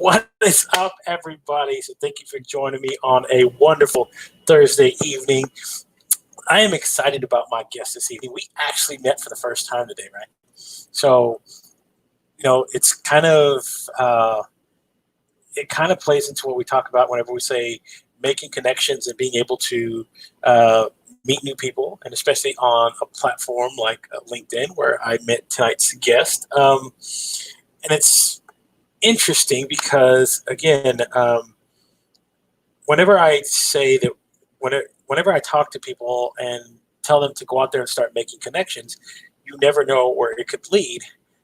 What is up, everybody? So thank you for joining me on a wonderful Thursday evening. I am excited about my guest this evening. We actually met for the first time today, right? So, it's it kind of plays into what we talk about whenever we say making connections and being able to meet new people, and especially on a platform like LinkedIn, where I met tonight's guest. And it's interesting because, again, whenever I say that, whenever I talk to people and tell them to go out there and start making connections, you never know where it could lead.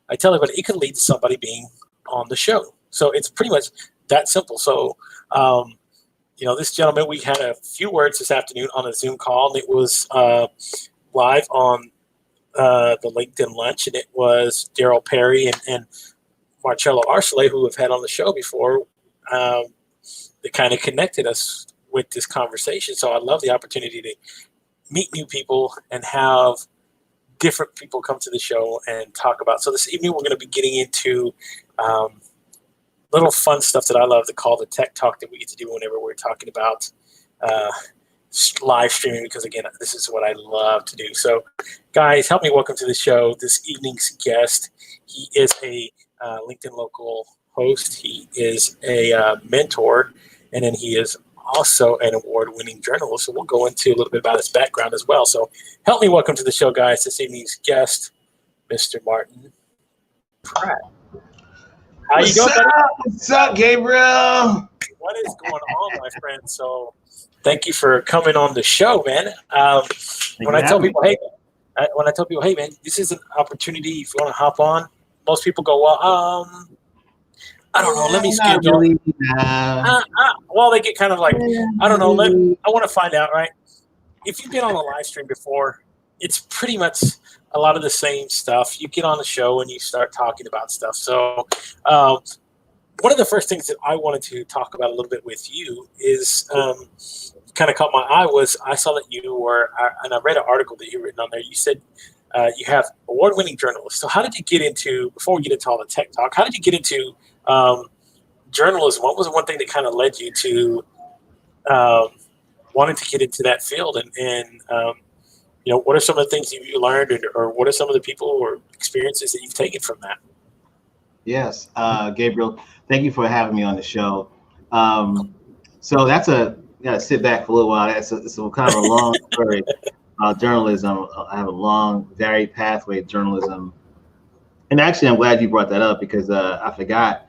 I tell everybody it could lead to somebody being on the show. So it's pretty much that simple. So, this gentleman, we had a few words this afternoon on a Zoom call, and it was live on the LinkedIn lunch, and it was Daryl Perry and Marcello Arcelé, who have had on the show before. That kind of connected us with this conversation. So I love the opportunity to meet new people and have different people come to the show and talk about. So this evening we're going to be getting into little fun stuff that I love to call the tech talk that we get to do whenever we're talking about live streaming, because again, this is what I love to do. So guys, help me welcome to the show this evening's guest. He is a LinkedIn local host. He is a mentor, and then he is also an award-winning journalist. So we'll go into a little bit about his background as well. So help me welcome to the show, guys, this evening's guest, Mr. Martin Pratt. How you doing, buddy? What's up, Gabriel? What is going on, my friend? So thank you for coming on the show, man. When I tell people, hey, man, this is an opportunity if you want to hop on. Most people go, well, I don't know. Let me schedule. Really, well, they get kind of like, I don't know. I want to find out, right? If you've been on a live stream before, it's pretty much a lot of the same stuff. You get on the show and you start talking about stuff. So one of the first things that I wanted to talk about a little bit with you is kind of caught my eye was I saw that you were, and I read an article that you written on there. You said you have award-winning journalists. So how did you get into, before we get into all the tech talk, how did you get into journalism? What was the one thing that kind of led you to wanting to get into that field? And what are some of the things you learned, or what are some of the people or experiences that you've taken from that? Yes, Gabriel, thank you for having me on the show. So that's you gotta sit back for a little while. It's a kind of a long story about journalism. I have a long, varied pathway of journalism. And actually, I'm glad you brought that up, because I forgot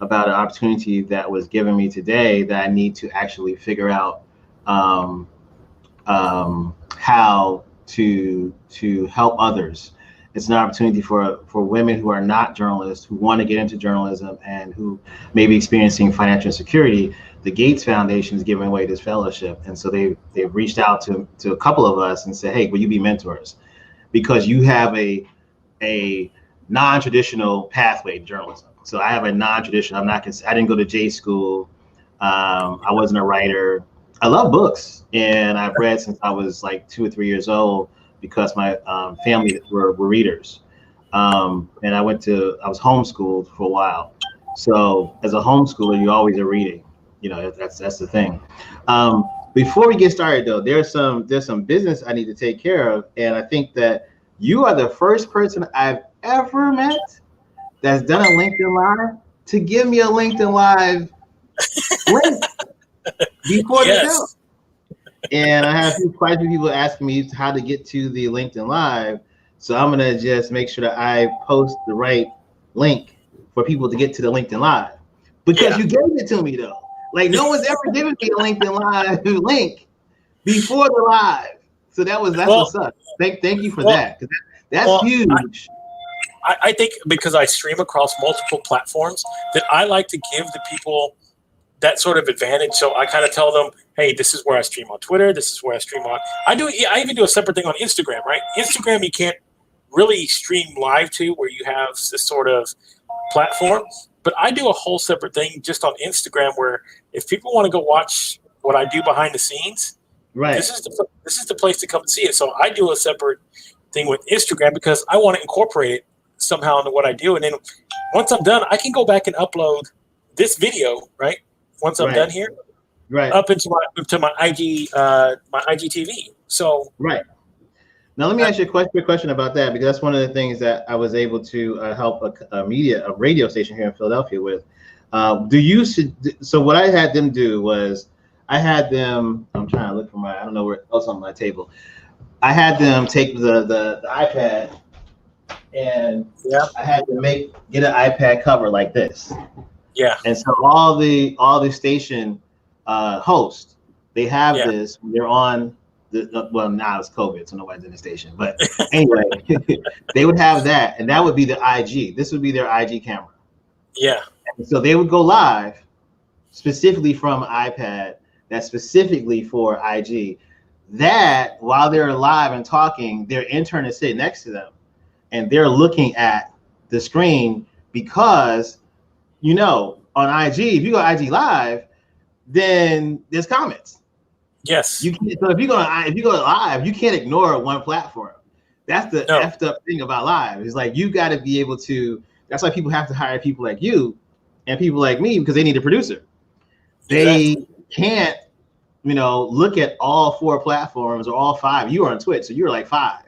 about an opportunity that was given me today that I need to actually figure out how to help others. It's an opportunity for women who are not journalists, who want to get into journalism and who may be experiencing financial insecurity. The Gates Foundation is giving away this fellowship. And so they've reached out to a couple of us and said, hey, will you be mentors? Because you have a non-traditional pathway in journalism. So I have a non-traditional, I didn't go to J school. I wasn't a writer. I love books, and I've read since I was like 2 or 3 years old, because my family were readers. And I was homeschooled for a while. So as a homeschooler, you always are reading. That's the thing. Before we get started though, there's some business I need to take care of. And I think that you are the first person I've ever met that's done a LinkedIn Live to give me a LinkedIn Live link before the show. And I have quite a few people asking me how to get to the LinkedIn Live. So I'm gonna just make sure that I post the right link for people to get to the LinkedIn Live. Because you gave it to me though. Like no one's ever given me a LinkedIn Live link before the live. So that's what's up. Thank you for that. That's huge. I think because I stream across multiple platforms, that I like to give the people that sort of advantage. So I kind of tell them, hey, this is where I stream on Twitter. This is where I stream on. I even do a separate thing on Instagram, right? Instagram, you can't really stream live to, where you have this sort of platform. But I do a whole separate thing just on Instagram, where if people want to go watch what I do behind the scenes, right, this is the place to come and see it. So I do a separate thing with Instagram because I want to incorporate it somehow into what I do. And then once I'm done, I can go back and upload this video, right? Once I'm done here, up into my IGTV. So Now let me ask you a quick question about that, because that's one of the things that I was able to help a radio station here in Philadelphia with. So what I had them do was I'm trying to look for I don't know where else on my table. I had them take the iPad, and I had to get an iPad cover like this. Yeah. And so all the station hosts, they have this. They're on well, now it's COVID, so nobody's in the station. But anyway, they would have that, and that would be the IG. This would be their IG camera. Yeah. And so they would go live specifically from an iPad that's specifically for IG. That while they're live and talking, their intern is sitting next to them, and they're looking at the screen, because on IG, if you go IG live, then there's comments. Yes. You can't, so if you go live, you can't ignore one platform. That's the effed up thing about live. It's like you got to be able to. That's why people have to hire people like you and people like me, because they need a producer. They can't, look at all 4 platforms or all 5. You are on Twitch, so you're like 5.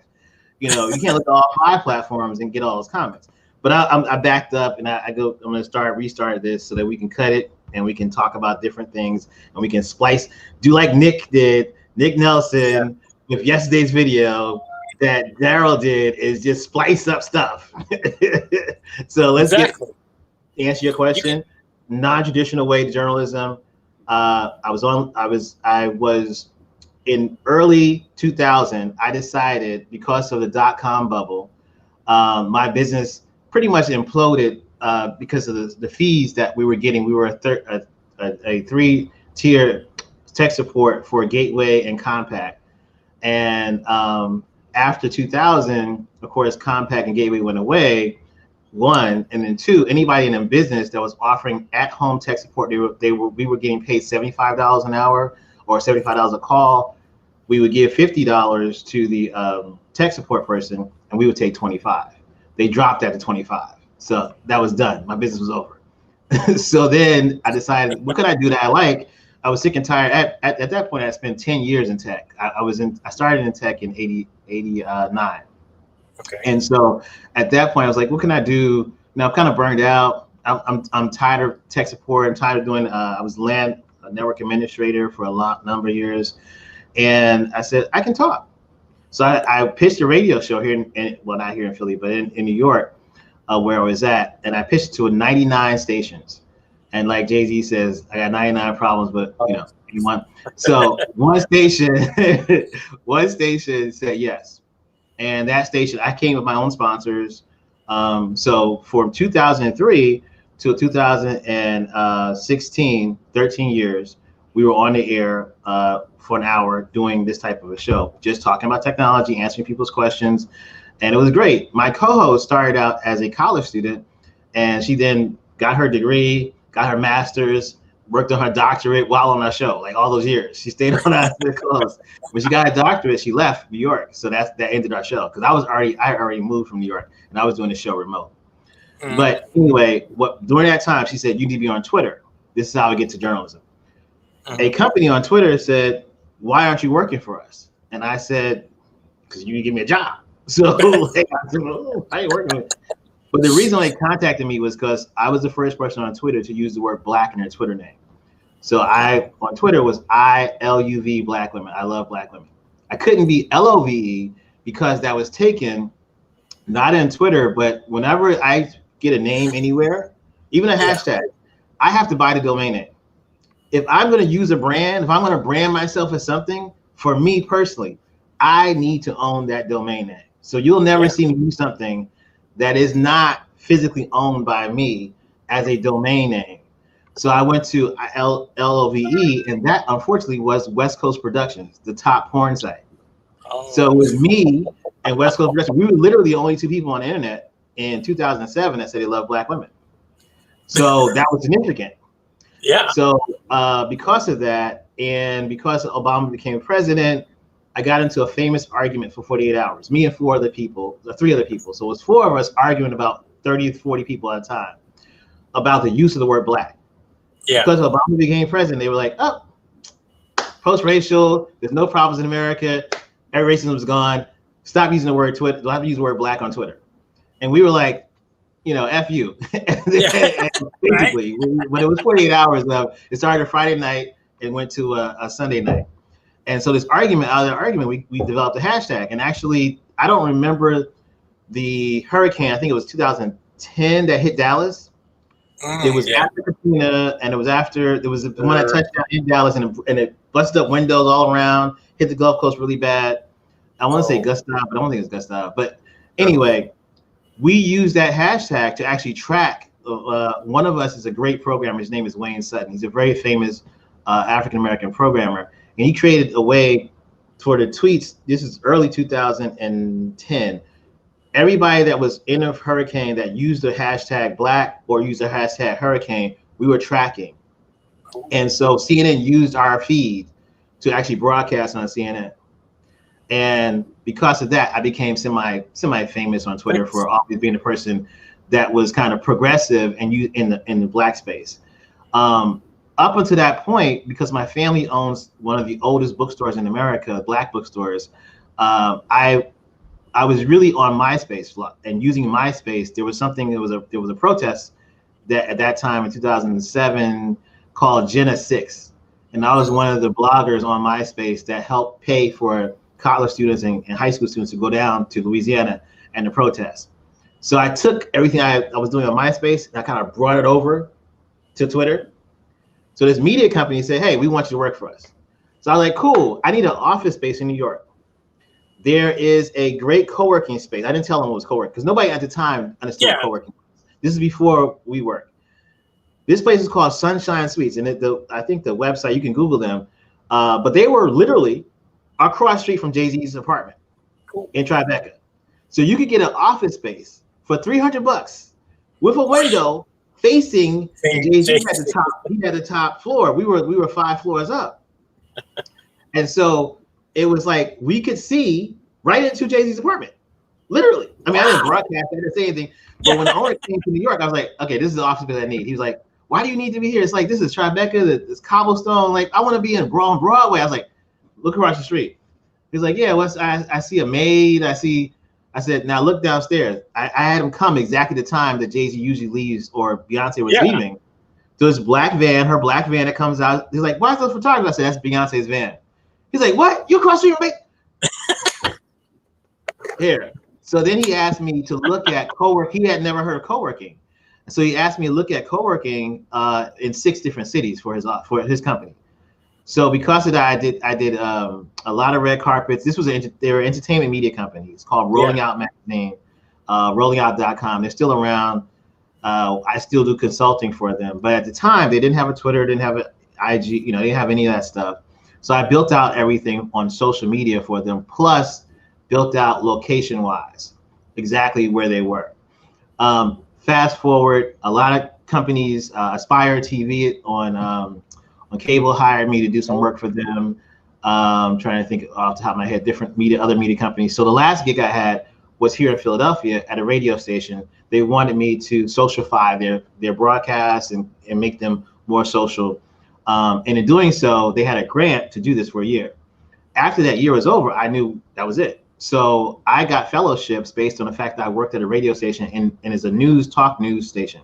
You can't look at all 5 platforms and get all those comments. But I backed up, and I'm going to restart this so that we can cut it and we can talk about different things, and we can do like Nick Nelson with yesterday's get that Daryl did, is just splice up stuff. So let's answer your question. Non-traditional way to journalism. I was in early 2000. I decided, because of the .com bubble, my business pretty much imploded because of the fees that we were getting. We were a 3-tier tech support for Gateway and Compact. And after 2000, of course, Compact and Gateway went away, 1, and then 2, anybody in a business that was offering at-home tech support, we were getting paid $75 an hour or $75 a call. We would give $50 to the tech support person, and we would take $25. They dropped that to $25. So that was done. My business was over. So then I decided, what could I do that I like? I was sick and tired. At that point, I spent 10 years in tech. I started in tech in 89. Okay. And so at that point, I was like, what can I do? Now I'm kind of burned out. I'm tired of tech support. I'm tired of doing. I was LAN network administrator for a number of years, and I said I can talk. So I pitched a radio show here not here in Philly, but in New York, where I was at, and I pitched to 99 stations. And like Jay-Z says, I got 99 problems, but one. So one station said yes. And that station, I came with my own sponsors. So from 2003 to 2016, 13 years, we were on the air for an hour doing this type of a show, just talking about technology, answering people's questions. And it was great. My co-host started out as a college student, and she then got her degree, got her master's, worked on her doctorate while on our show, like all those years. She stayed on our close. When she got a doctorate, she left New York. So that ended our show, because I already moved from New York, and I was doing the show remote. Mm. But anyway, during that time, she said, you need to be on Twitter. This is how I get to journalism. A company on Twitter said, why aren't you working for us? And I said, because you didn't give me a job. So like, I said, I ain't working with you. But the reason they contacted me was because I was the first person on Twitter to use the word black in their Twitter name. So on Twitter was ILUV Black Women. I love Black women. I couldn't be LOVE because that was taken not in Twitter, but whenever I get a name anywhere, even a hashtag, I have to buy the domain name. If I'm going to use a brand, if I'm going to brand myself as something, for me personally, I need to own that domain name. So you'll never see me use something that is not physically owned by me as a domain name. So I went to LOVE, and that unfortunately was West Coast Productions, the top porn site. Oh. So it was me and West Coast Productions. We were literally the only 2 people on the internet in 2007 that said they love Black women. So that was significant. Yeah. So because of that, and because Obama became president, I got into a famous argument for 48 hours. Me and 3 other people. So it was 4 of us arguing about 30 to 40 people at a time about the use of the word black. Yeah. Because Obama became president, they were like, oh, post-racial, there's no problems in America, every racism is gone. Stop using the word Twitter. Don't have to use the word black on Twitter. And we were like, F you. And Yeah. basically, when it was 48 hours, it started a Friday night and went to a Sunday night. And so out of that argument, we developed a hashtag. And actually, I don't remember the hurricane. I think it was 2010 that hit Dallas. It was after Katrina, and it was after there was one that touched down in Dallas, and it busted up windows all around, hit the Gulf Coast really bad. I want to say Gustav, but I don't think it's Gustav. But anyway, we use that hashtag to actually track. One of us is a great programmer. His name is Wayne Sutton. He's a very famous African-American programmer. And he created a way for the tweets. This is early 2010. Everybody that was in a hurricane that used the hashtag black or used the hashtag hurricane, we were tracking. And so CNN used our feed to actually broadcast on CNN. And because of that, I became semi-famous on Twitter for always being a person that was kind of progressive and in the black space. Up until that point, because my family owns one of the oldest bookstores in America, black bookstores, I was really on MySpace, and using MySpace, there was a protest that at that time in 2007 called Jenna 6. And I was one of the bloggers on MySpace that helped pay for college students and high school students to go down to Louisiana and to protest. So I took everything I was doing on MySpace and I kind of brought it over to Twitter. So this media company said, hey, we want you to work for us. So I was like, cool, I need an office space in New York. There is a great co-working space. I didn't tell them it was co-working because nobody at the time understood what co-working was. This is before we worked. This place is called Sunshine Suites, and I think the website, you can Google them, but they were literally across the street from Jay-Z's apartment in Tribeca. So you could get an office space for $300 with a window facing Jay-Z at the top. He had the top floor. We were 5 floors up. And so it was like we could see right into Jay-Z's apartment, literally. I mean, I didn't broadcast, I didn't say anything. But when the owner came to New York, I was like, okay, this is the office space I need. He was like, why do you need to be here? It's like, this is Tribeca, this cobblestone. Like, I want to be on Broadway. I was like, look across the street. He's like, yeah, I see a maid. I said, now look downstairs. I had him come exactly the time that Jay-Z usually leaves or Beyonce was leaving. So this black van, her black van that comes out. He's like, why is the photographer? I said, that's Beyonce's van. He's like, what? You across the street? Here. So then he asked me to look at co-working. He had never heard of co-working. So he asked me to look at co-working in 6 different cities for his company. So because of that, I did a lot of red carpets. They were entertainment media company. It's called Rolling Out Magazine, rollingout.com. They're still around. I still do consulting for them. But at the time, they didn't have a Twitter, didn't have an IG, they didn't have any of that stuff. So I built out everything on social media for them, plus built out location-wise, exactly where they were. Fast forward, a lot of companies, Aspire TV on cable hired me to do some work for them. Trying to think off the top of my head, other media companies. So the last gig I had was here in Philadelphia at a radio station. They wanted me to socialify their broadcasts and make them more social. And in doing so, they had a grant to do this for a year. After that year was over, I knew that was it. So I got fellowships based on the fact that I worked at a radio station and is a talk news station.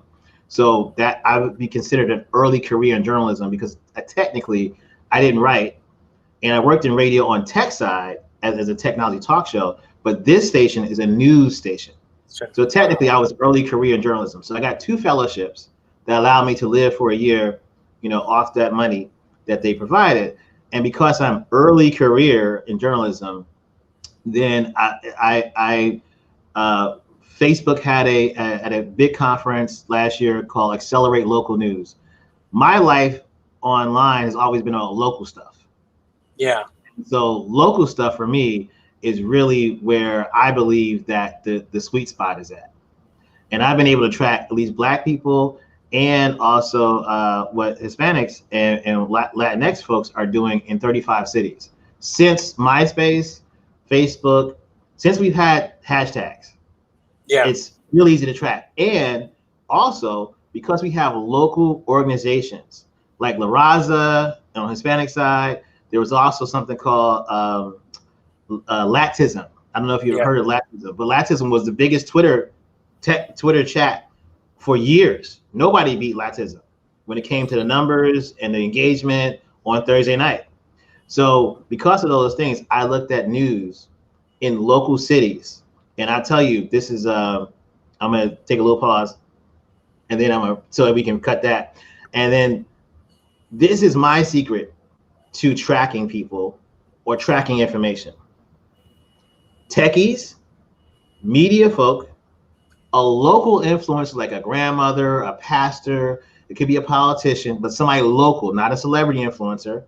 So that I would be considered an early career in journalism because technically I didn't write, and I worked in radio on tech side as a technology talk show, but this station is a news station. Sure. So technically I was early career in journalism. So I got 2 fellowships that allowed me to live for a year, off that money that they provided. And because I'm early career in journalism, then Facebook had a big conference last year called Accelerate Local News. My life online has always been on local stuff. Yeah. So local stuff for me is really where I believe that the sweet spot is at. And I've been able to track at least Black people and also what Hispanics and Latinx folks are doing in 35 cities. Since MySpace, Facebook, since we've had hashtags, it's really easy to track. And also because we have local organizations like La Raza on the Hispanic side. There was also something called Latism. I don't know if you've heard of Latism, but Latism was the biggest Twitter chat for years. Nobody beat Latism when it came to the numbers and the engagement on Thursday night. So because of those things, I looked at news in local cities, and I'll tell you, this is I'm gonna take a little pause, and then so that we can cut that, and then this is my secret to tracking people or tracking information. Techies, media folk, a local influencer like a grandmother, a pastor, it could be a politician, but somebody local, not a celebrity influencer,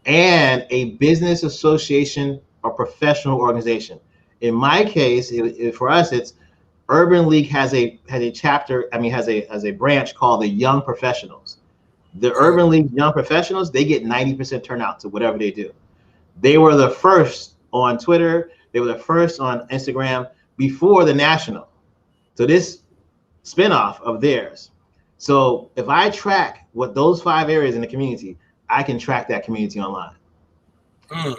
and a business association or professional organization. In my case, for us, it's Urban League has a chapter. Has a branch called the Young Professionals. The Urban League Young Professionals, they get 90% turnout to whatever they do. They were the first on Twitter. They were the first on Instagram before the National. So this spinoff of theirs. So if I track what those 5 areas in the community, I can track that community online.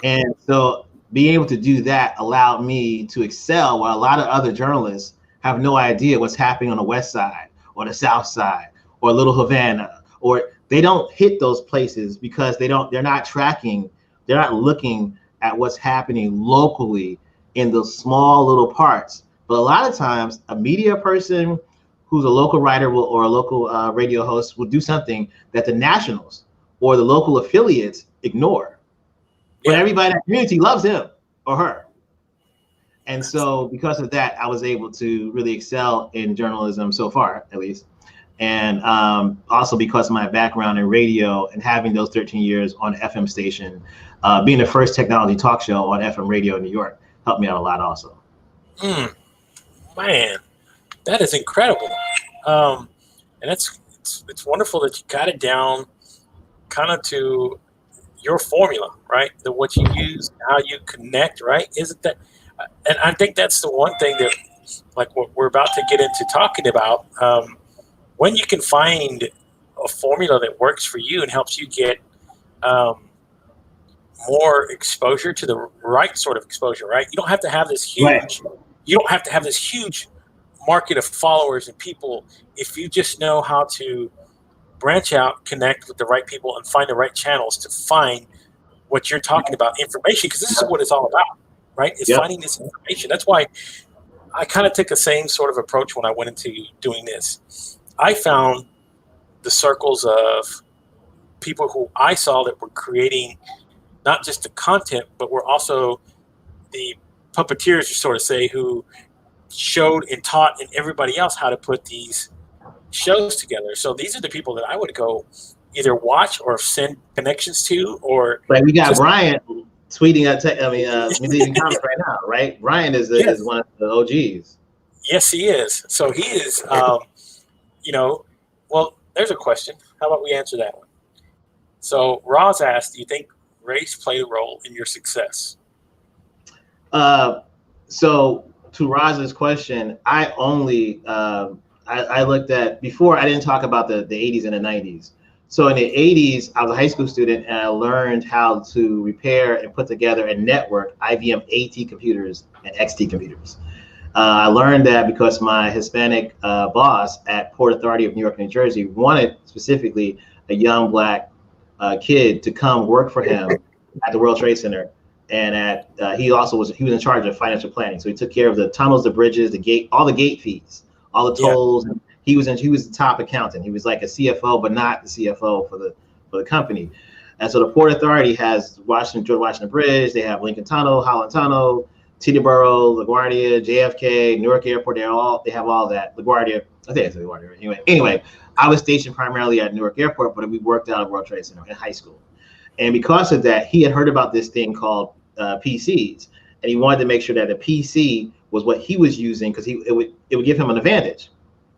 And so being able to do that allowed me to excel while a lot of other journalists have no idea what's happening on the West Side or the South Side or Little Havana, or they don't hit those places because they're not tracking, they're not looking at what's happening locally in the small little parts. But a lot of times a media person who's a local writer or a local radio host will do something that the nationals or the local affiliates ignore. But everybody in that community loves him or her. And so because of that, I was able to really excel in journalism so far, at least. And also because of my background in radio and having those 13 years on an FM station, being the first technology talk show on FM radio in New York helped me out a lot also. Man, that is incredible. And it's wonderful that you got it down kind of to your formula, right? What you use, how you connect, right? Isn't that? And I think that's the one thing that, like what we're about to get into talking about, when you can find a formula that works for you and helps you get more exposure to the right sort of exposure, right? You don't have to have this huge, you don't have to have this huge market of followers and people. If you just know how to branch out, connect with the right people, and find the right channels to find what you're talking about, information, because this is what it's all about, right? It's finding this information. That's why I kind of took the same sort of approach when I went into doing this. I found the circles of people who I saw that were creating not just the content, but were also the puppeteers, you sort of say, who showed and taught and everybody else how to put these shows together. So these are the people that I would go either watch or send connections to, or like we got Brian tweeting leaving comments right now, right? Brian is one of the OGs. Yes, he is. So he is. Well, there's a question. How about we answer that one? So Roz asked, "Do you think race played a role in your success?" So to Roz's question, I only I looked at, before I didn't talk about the 80s and the 90s. So in the 80s, I was a high school student and I learned how to repair and put together and network IBM AT computers and XT computers. I learned that because my Hispanic boss at Port Authority of New York, New Jersey wanted specifically a young Black kid to come work for him at the World Trade Center. And he was in charge of financial planning. So he took care of the tunnels, the bridges, the gate, all the gate fees, all the tolls. Yeah. He was the top accountant. He was like a CFO, but not the CFO for the company. And so the Port Authority has George Washington Bridge. They have Lincoln Tunnel, Holland Tunnel, Teterboro, LaGuardia, JFK, Newark Airport. They have all that. LaGuardia, I think it's LaGuardia. Anyway, I was stationed primarily at Newark Airport, but we worked out of World Trade Center in high school. And because of that, he had heard about this thing called PCs, and he wanted to make sure that the PC was what he was using, because it would give him an advantage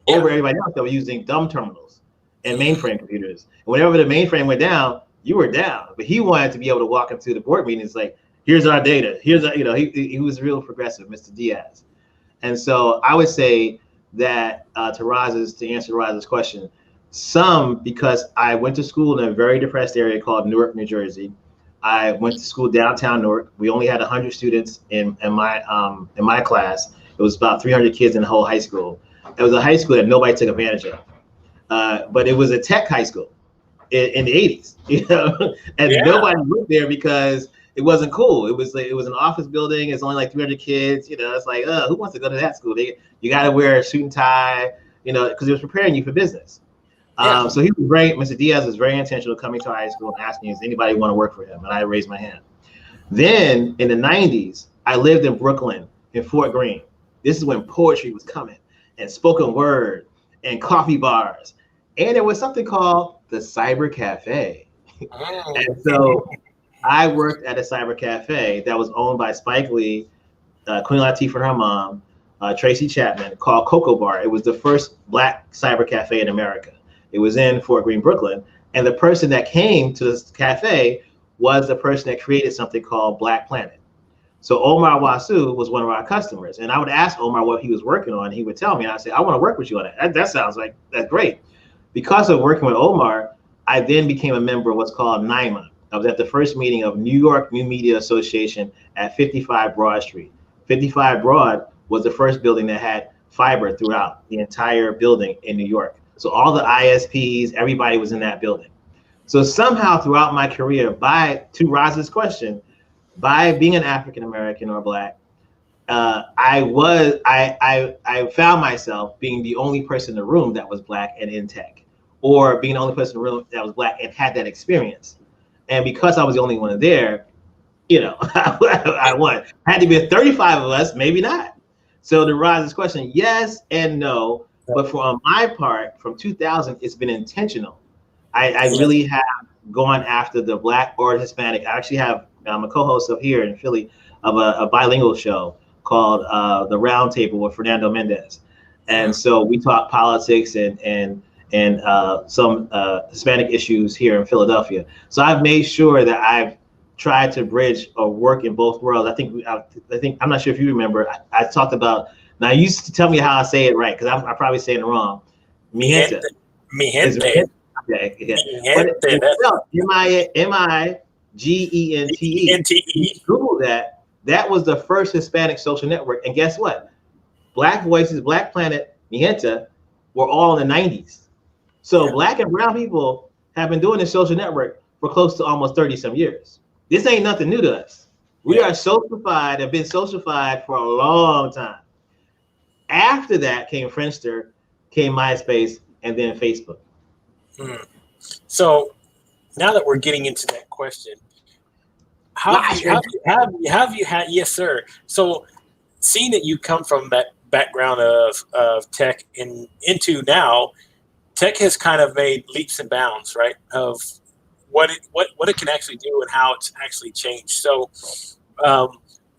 over everybody else that was using dumb terminals and mainframe computers. And whenever the mainframe went down, you were down. But he wanted to be able to walk into the board meeting. It's like, here's our data. He was real progressive, Mr. Diaz. And so I would say that to answer Roz's question, Some because I went to school in a very depressed area called Newark, New Jersey. I went to school downtown Newark. We only had 100 students in my class. It was about 300 kids in the whole high school. It was a high school that nobody took advantage of, but it was a tech high school in the 80s, you know, and nobody went there because it wasn't cool. It was an office building. It's only like 300 kids. You know, it's like, who wants to go to that school? You got to wear a suit and tie, you know, because it was preparing you for business. So he was great. Mr. Diaz was very intentional coming to our high school and asking, does anybody want to work for him? And I raised my hand. Then in the 90s, I lived in Brooklyn, in Fort Greene. This is when poetry was coming and spoken word and coffee bars. And there was something called the Cyber Cafe. And so I worked at a cyber cafe that was owned by Spike Lee, Queen Latifah and her mom, Tracy Chapman, called Cocoa Bar. It was the first Black cyber cafe in America. It was in Fort Greene, Brooklyn. And the person that came to this cafe was the person that created something called Black Planet. So Omar Wasu was one of our customers. And I would ask Omar what he was working on. He would tell me, and I'd say, I want to work with you on that. That sounds like, that's great. Because of working with Omar, I then became a member of what's called NYMA. I was at the first meeting of New York New Media Association at 55 Broad Street. 55 Broad was the first building that had fiber throughout the entire building in New York. So all the ISPs, everybody was in that building. So somehow throughout my career, to Roz's question, by being an African American or Black, I found myself being the only person in the room that was Black and in tech, or being the only person in the room that was Black and had that experience. And because I was the only one there, you know, I won. Had to be 35 of us, maybe not. So to Roz's question, yes and no. But for my part, from 2000, it's been intentional. I really have gone after the Black or Hispanic. I actually have, I'm a co-host of here in Philly of a bilingual show called The Round Table with Fernando Mendez. And so we talk politics and some Hispanic issues here in Philadelphia. So I've made sure that I've tried to bridge or work in both worlds. I think I'm not sure if you remember, I talked about, now you used to tell me how I say it right, because I'm probably saying it wrong. Mi gente. Mi gente. Okay, yeah. M-I-G-E-N-T-E. Google that. That was the first Hispanic social network. And guess what? Black Voices, Black Planet, Mi gente were all in the 90s. So Black and brown people have been doing this social network for close to almost 30 some years. This ain't nothing new to us. We are socialified, have been socialified for a long time. After that came Friendster, came MySpace, and then Facebook. So now that we're getting into that question, have you had, yes, sir. So seeing that you come from that background of tech into now, tech has kind of made leaps and bounds, right? Of what it can actually do and how it's actually changed. So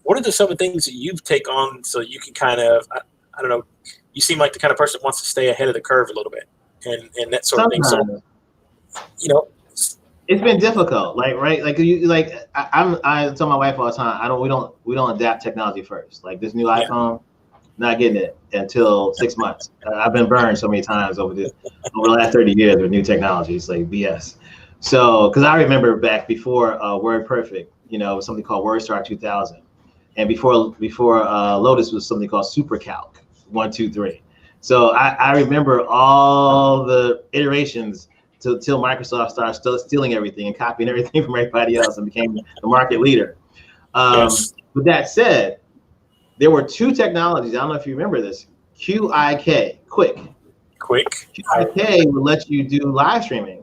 what are some of the things that you take on so you can kind of, I don't know, you seem like the kind of person that wants to stay ahead of the curve a little bit and that sort of thing. So, you know, it's been difficult, I tell my wife all the time, we don't adapt technology first. Like this new iPhone, not getting it until 6 months. I've been burned so many times over the last 30 years with new technology. It's like BS. So, because I remember back before WordPerfect, you know, something called WordStar 2000, and before Lotus was something called SuperCalc 1, 2, 3. So I remember all the iterations till Microsoft started stealing everything and copying everything from everybody else and became the market leader. With that said, there were two technologies. I don't know if you remember this. QIK, Quick. QIK would let you do live streaming,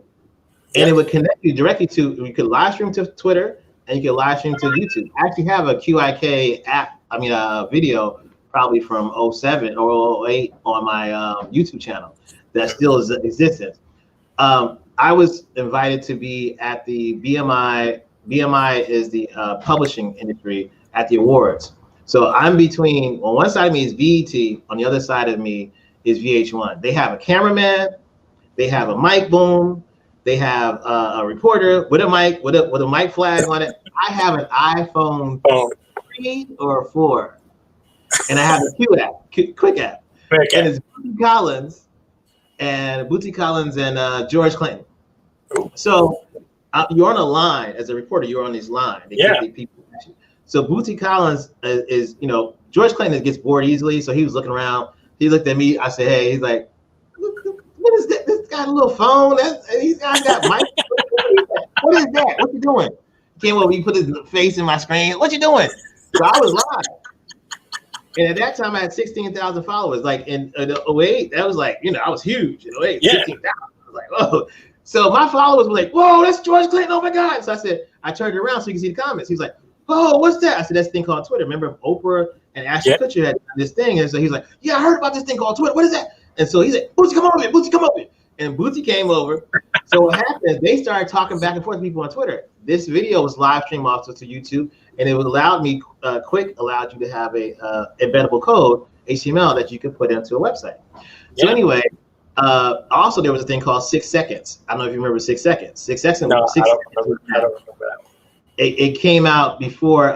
and it would connect you directly to. You could live stream to Twitter, and you could live stream to YouTube. I actually have a QIK app. A video probably from 07 or 08 on my YouTube channel that still is existent. I was invited to be at the BMI. BMI is the publishing industry at the awards. So I'm between, on one side of me is BET, on the other side of me is VH1. They have a cameraman, they have a mic boom, they have a reporter with a mic, with a mic flag on it. I have an iPhone 3 or 4, and I have a Quick app. And it's Boogie Collins and Bootsy Collins and George Clinton. So you're on a line as a reporter. You're on this line. People. So Bootsy Collins is, George Clinton gets bored easily. So he was looking around. He looked at me. I said, "Hey," he's like, "What is that? This got a little phone. He's got mic. What is that? What you doing?" He came over. He put his face in my screen. "What you doing?" So I was live. And at that time, I had 16,000 followers. Like in 08, that was like, I was huge. In 08, 16,000. I was like, whoa. So my followers were like, "Whoa, that's George Clinton. Oh my God." So I said, I turned it around so you can see the comments. He was like, "Oh, what's that?" I said, "That's a thing called Twitter." Remember Oprah and Ashton Kutcher had this thing. And so he's like, "Yeah, I heard about this thing called Twitter. What is that?" And so he's like, "Bootsy, come over here. Bootsy, come over here." And Bootsy came over. So what happened, they started talking back and forth with people on Twitter. This video was live streamed also to YouTube. And it allowed me, Quick allowed you to have a embeddable code, HTML, that you could put into a website. So anyway, also there was a thing called 6 seconds. I don't know if you remember 6 seconds. 6 seconds. No, I don't remember that. It came out before,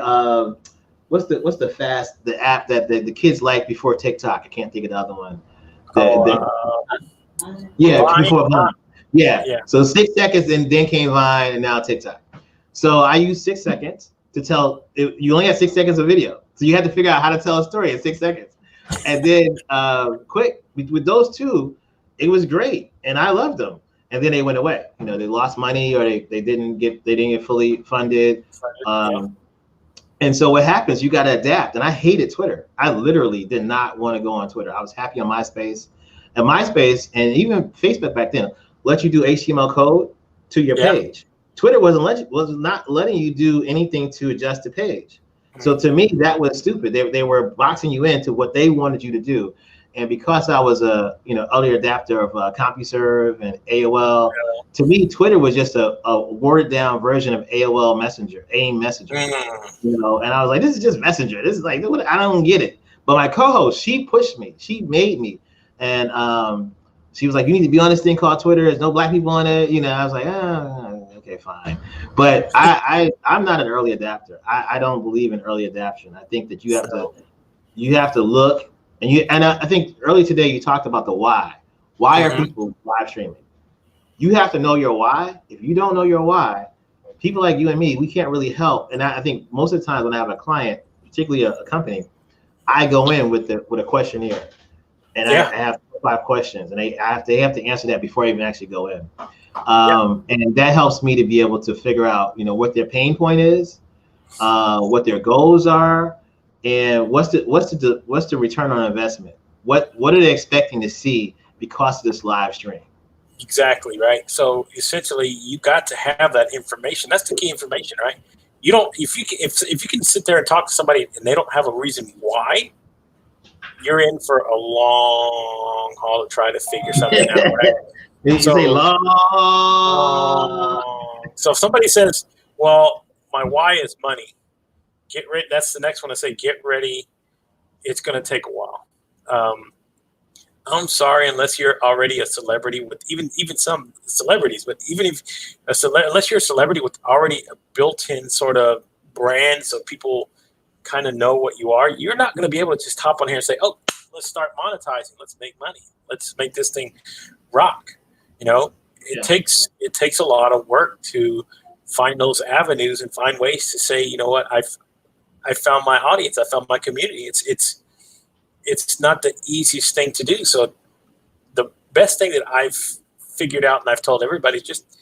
what's the app that the kids like before TikTok? I can't think of the other one. Before Vine. Yeah. So 6 seconds, and then came Vine, and now TikTok. So I used 6 seconds to tell. You only had 6 seconds of video, so you had to figure out how to tell a story in 6 seconds. And then Quick with those two, it was great, and I loved them. And then they went away. They lost money, or they didn't get fully funded. And so what happens? You got to adapt. And I hated Twitter. I literally did not want to go on Twitter. I was happy on MySpace. And MySpace and even Facebook back then let you do HTML code to your page. Twitter was not letting you do anything to adjust the page. So to me, that was stupid. They were boxing you into what they wanted you to do. And because I was a early adapter of CompuServe and AOL, to me, Twitter was just a watered down version of AOL Messenger, AIM Messenger. And I was like, this is just Messenger. This is like, I don't get it. But my co-host, she pushed me. She made me. And she was like, "You need to be on this thing called Twitter. There's no black people on it." I was like, okay, fine. But I'm not an early adapter. I don't believe in early adaptation. I think that you have to look. And I think earlier today you talked about the why. Why are people live streaming? You have to know your why. If you don't know your why, people like you and me, we can't really help. And I think most of the time when I have a client, particularly a company, I go in with a questionnaire, and I have 5 questions, and they have to answer that before I even actually go in. And that helps me to be able to figure out, what their pain point is, what their goals are. And what's the return on investment? What are they expecting to see because of this live stream? Exactly right. So essentially, you got to have that information. That's the key information, right? You don't if you can sit there and talk to somebody and they don't have a reason why, you're in for a long haul to try to figure something out, right? You say long. So if somebody says, "Well, my why is money," get ready. That's the next one I say. Get ready. It's going to take a while. I'm sorry, unless you're already a celebrity with even some celebrities, but even if unless you're a celebrity with already a built-in sort of brand, so people kind of know what you are, you're not going to be able to just hop on here and say, "Oh, let's start monetizing. Let's make money. Let's make this thing rock." It takes a lot of work to find those avenues and find ways to say, "You know what, I found my audience. I found my community." It's not the easiest thing to do. So the best thing that I've figured out, and I've told everybody, is just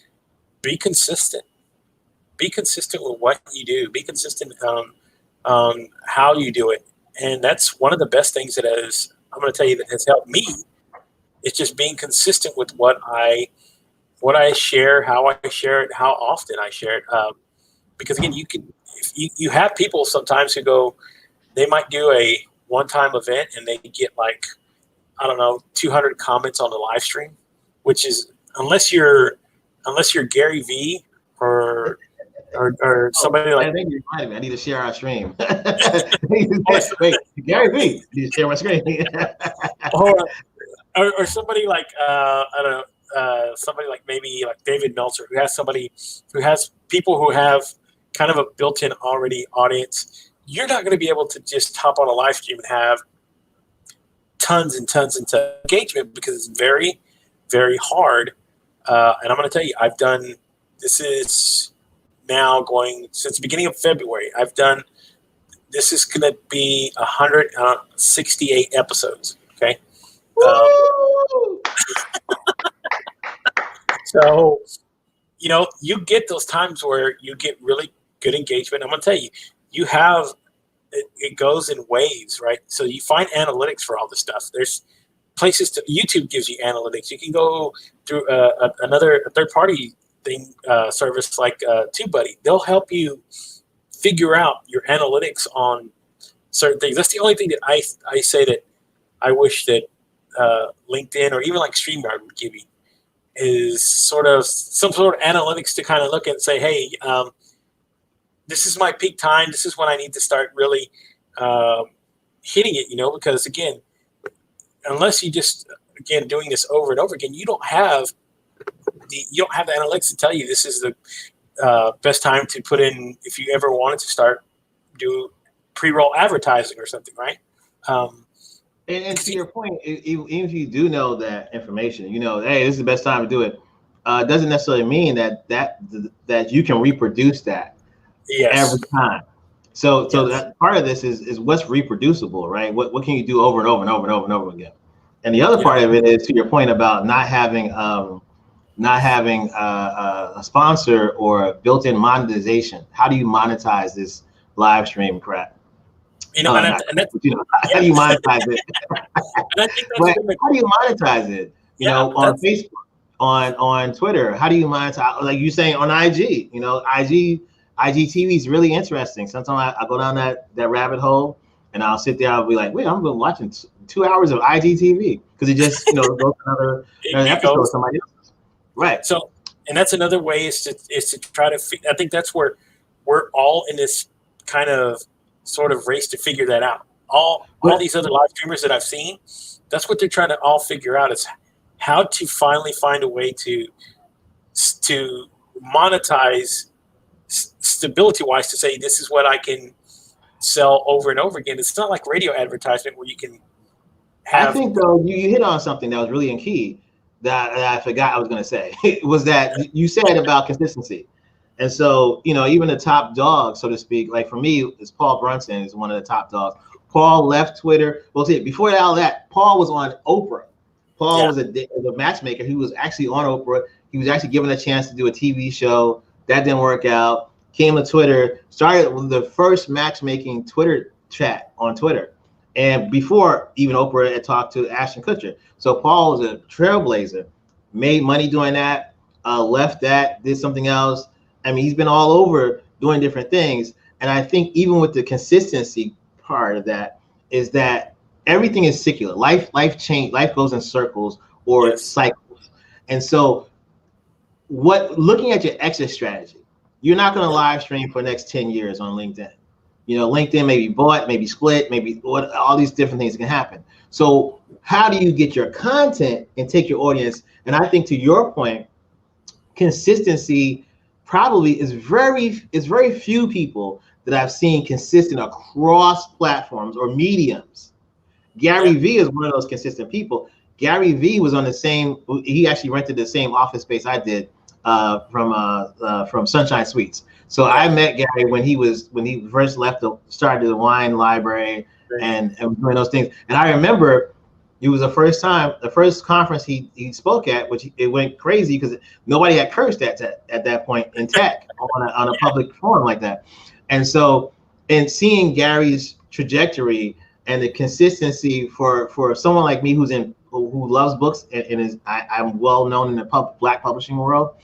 be consistent. Be consistent with what you do. Be consistent on how you do it. And that's one of the best things that I'm going to tell you, that has helped me. It's just being consistent with what I share, how I share it, how often I share it. Because again, you have people sometimes who go, they might do a one-time event and they get 200 comments on the live stream, which is unless you're Gary Vee or somebody like. I think you reminded me. I need to share our stream. Wait, Gary Vee, I need to share my screen. or somebody like I don't know, somebody like maybe like David Meltzer, who has people who have kind of a built-in already audience. You're not going to be able to just hop on a live stream and have tons and tons and tons of engagement, because it's very, very hard. And I'm going to tell you, this is now going since the beginning of February. This is going to be 168 episodes. Okay. So, you get those times where you get really good engagement. I'm going to tell you, it goes in waves, right? So you find analytics for all this stuff. There's places YouTube gives you analytics. You can go through a third-party service like TubeBuddy. They'll help you figure out your analytics on certain things. That's the only thing that I say that I wish that LinkedIn or even like StreamYard would give you, is sort of some sort of analytics to kind of look and say, hey, this is my peak time. This is when I need to start really hitting it, because again, unless you just, again, doing this over and over again, you don't have the analytics to tell you this is the best time to put in, if you ever wanted to start do pre-roll advertising or something, right? And to your point, even if you do know that information, hey, this is the best time to do it, doesn't necessarily mean that you can reproduce that every time. So that part of this is what's reproducible, right? What can you do over and over and over and over and over again? And the other part of it is, to your point about not having a sponsor or built-in monetization. How do you monetize this live stream, Pratt? How do you monetize it? How do you monetize it? On Facebook, on Twitter. How do you monetize? Like you saying on IG. IGTV is really interesting. Sometimes I go down that rabbit hole, and I'll sit there. I'll be like, wait, I'm watching 2 hours of IGTV because it just goes to another episode of somebody else. Right. So, and that's another way is to try to. I think that's where we're all in this kind of sort of race to figure that out. All these other live streamers that I've seen, that's what they're trying to all figure out, is how to finally find a way to monetize stability-wise, to say this is what I can sell over and over again. It's not like radio advertisement where you can have. I think though you hit on something that was really key that I forgot I was going to say. It was that you said about consistency. And so, even the top dog, so to speak, like for me, it's Paul Brunson is one of the top dogs. Paul left Twitter. Well, see, before all that, Paul was on Oprah. Paul was a matchmaker. He was actually on Oprah. He was actually given a chance to do a TV show. That didn't work out. Came to Twitter, started with the first matchmaking Twitter chat on Twitter. And before even Oprah had talked to Ashton Kutcher. So Paul was a trailblazer, made money doing that, left that, did something else. I mean, he's been all over doing different things. And I think even with the consistency part of that is that everything is secular. Life change, life goes in circles or cycles. And so looking at your exit strategy, you're not going to live stream for the next 10 years on LinkedIn. LinkedIn may be bought, maybe split, maybe all these different things can happen. So how do you get your content and take your audience? And I think to your point, consistency probably is very few people that I've seen consistent across platforms or mediums. Gary Vee is one of those consistent people. Gary Vee was on he actually rented the same office space I did from Sunshine Suites. So I met Gary when he first started the wine library and doing those things. And I remember it was the first conference he spoke at, which it went crazy because nobody had cursed at that point in tech on a public forum like that. And so, and seeing Gary's trajectory and the consistency for someone like me who loves books and I'm well known in the Black publishing world.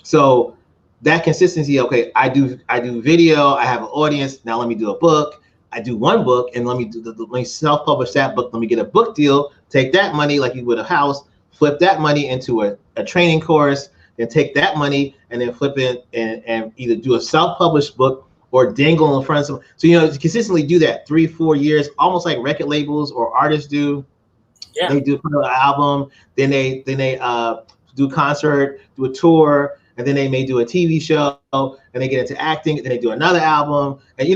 So that consistency, okay, I do video, I have an audience, now let me do a book. I do one book and let me self-publish that book. Let me get a book deal, take that money like you would a house, flip that money into a training course, then take that money and then flip it and either do a self-published book or dangle in front of someone. So, to consistently do that 3-4 years, almost like record labels or artists do. Yeah. They do an album, then they do concert, do a tour, and then they may do a TV show, and they get into acting, and then they do another album. And,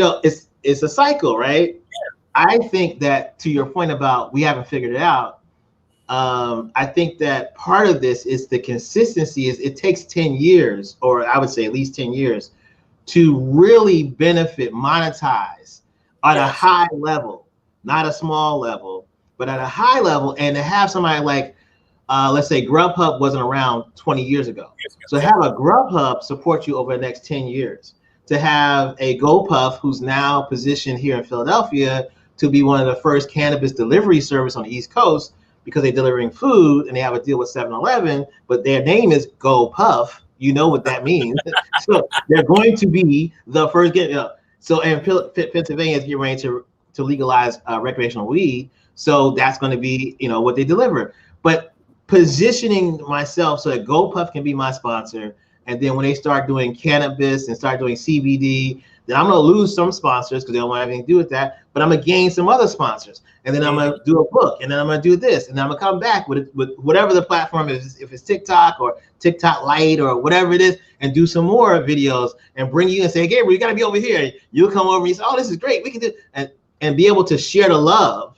it's a cycle, right? Yeah. I think that to your point about we haven't figured it out, I think that part of this is the consistency. Is it takes 10 years, or I would say at least 10 years, to really benefit, monetize at a high level, not a small level, but at a high level, and to have somebody like, let's say Grubhub wasn't around 20 years ago. So have a Grubhub support you over the next 10 years. To have a GoPuff, who's now positioned here in Philadelphia to be one of the first cannabis delivery service on the East Coast, because they're delivering food and they have a deal with 7-Eleven, but their name is GoPuff. You know what that means. So they're going to be the first So, and Pennsylvania is getting ready to legalize recreational weed. So that's going to be, what they deliver. But positioning myself so that GoPuff can be my sponsor. And then when they start doing cannabis and start doing CBD, then I'm going to lose some sponsors because they don't want anything to do with that. But I'm going to gain some other sponsors. And then I'm going to do a book. And then I'm going to do this. And then I'm going to come back with whatever the platform is, if it's TikTok or TikTok Lite or whatever it is, and do some more videos and bring you and say, Gabriel, you got to be over here. You'll come over and you say, oh, this is great. We can do and be able to share the love.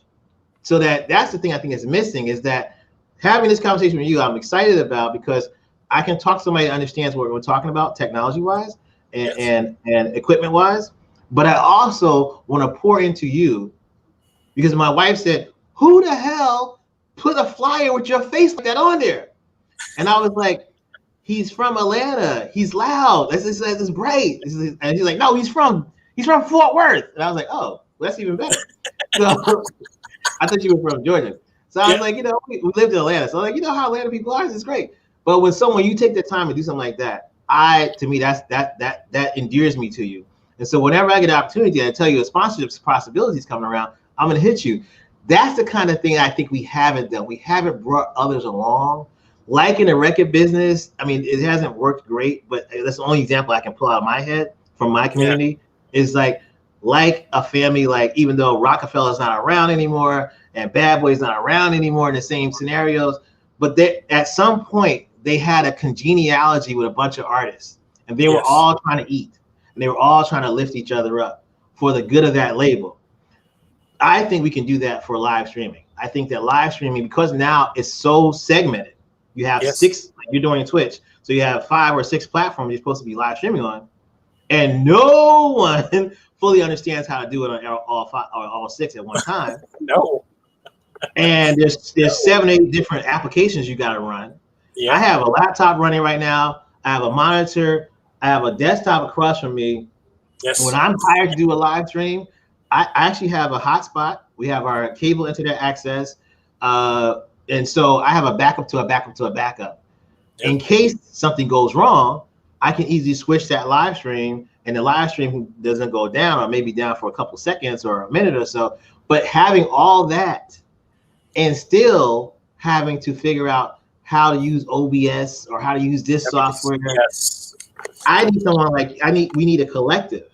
So that's the thing I think is missing, is that having this conversation with you, I'm excited about, because I can talk to somebody that understands what we're talking about technology-wise and equipment-wise. But I also want to pour into you, because my wife said, who the hell put a flyer with your face like that on there? And I was like, he's from Atlanta. He's loud. This is great. And she's like, no, he's from Fort Worth. And I was like, oh, well, that's even better. So I thought you were from Georgia. So I was like, we lived in Atlanta. So I'm like, how Atlanta people are, it's great. But when you take the time to do something like that, to me, that endears me to you. And so whenever I get an opportunity, I tell you a sponsorship possibilities coming around, I'm going to hit you. That's the kind of thing I think we haven't done. We haven't brought others along. Like in the record business, I mean, it hasn't worked great, but that's the only example I can pull out of my head from my community is like a family, like even though Rockefeller's not around anymore and Bad Boy's not around anymore in the same scenarios, but at some point they had a congeniality with a bunch of artists, and they were all trying to eat, and they were all trying to lift each other up for the good of that label. I think we can do that for live streaming. I think that live streaming, because now it's so segmented, you have 6, like you're doing Twitch, so you have 5 or 6 platforms you're supposed to be live streaming on, and no one fully understands how to do it on all 5 or all 6 at one time. No. And there's 7, 8 different applications you got to run. I have a laptop running right now. I have a monitor. I have a desktop across from me. Yes. When I'm hired to do a live stream, I actually have a hotspot. We have our cable internet access. And so I have a backup to a backup to a backup. Yep. In case something goes wrong, I can easily switch that live stream, and the live stream doesn't go down, or maybe down for a couple seconds or a minute or so. But having all that and still having to figure out how to use OBS or how to use this software. Yes. I need someone we need a collective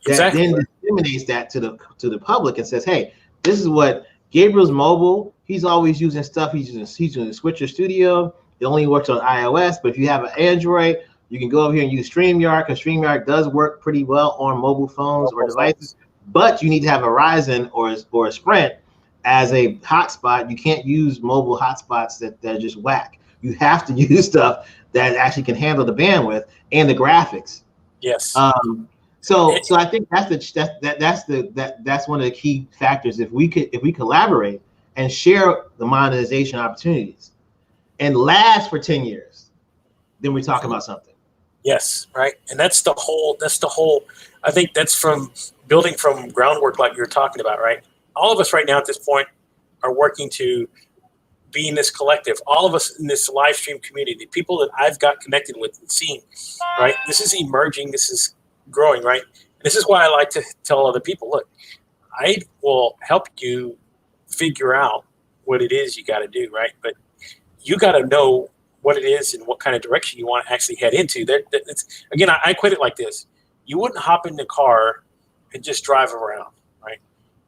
that then disseminates that to the public and says, hey, this is what Gabriel's mobile. He's always using stuff. He's using Switcher Studio. It only works on iOS, but if you have an Android, you can go over here and use StreamYard, because StreamYard does work pretty well on mobile phones or devices. But you need to have Verizon or a Sprint as a hotspot. You can't use mobile hotspots that are just whack. You have to use stuff that actually can handle the bandwidth and the graphics. Yes. So I think that's one of the key factors. If we collaborate and share the monetization opportunities and last for 10 years, then we're talking about something. Yes, right. And that's the whole, I think that's from building from groundwork like you're talking about, right? All of us right now at this point are working to be in this collective. All of us in this live stream community, the people that I've got connected with and seen, right? This is emerging. This is growing, right? And this is why I like to tell other people, look, I will help you figure out what it is you got to do, right? But you got to know what it is and what kind of direction you want to actually head into. Again, I equate it like this. You wouldn't hop in the car and just drive around, right?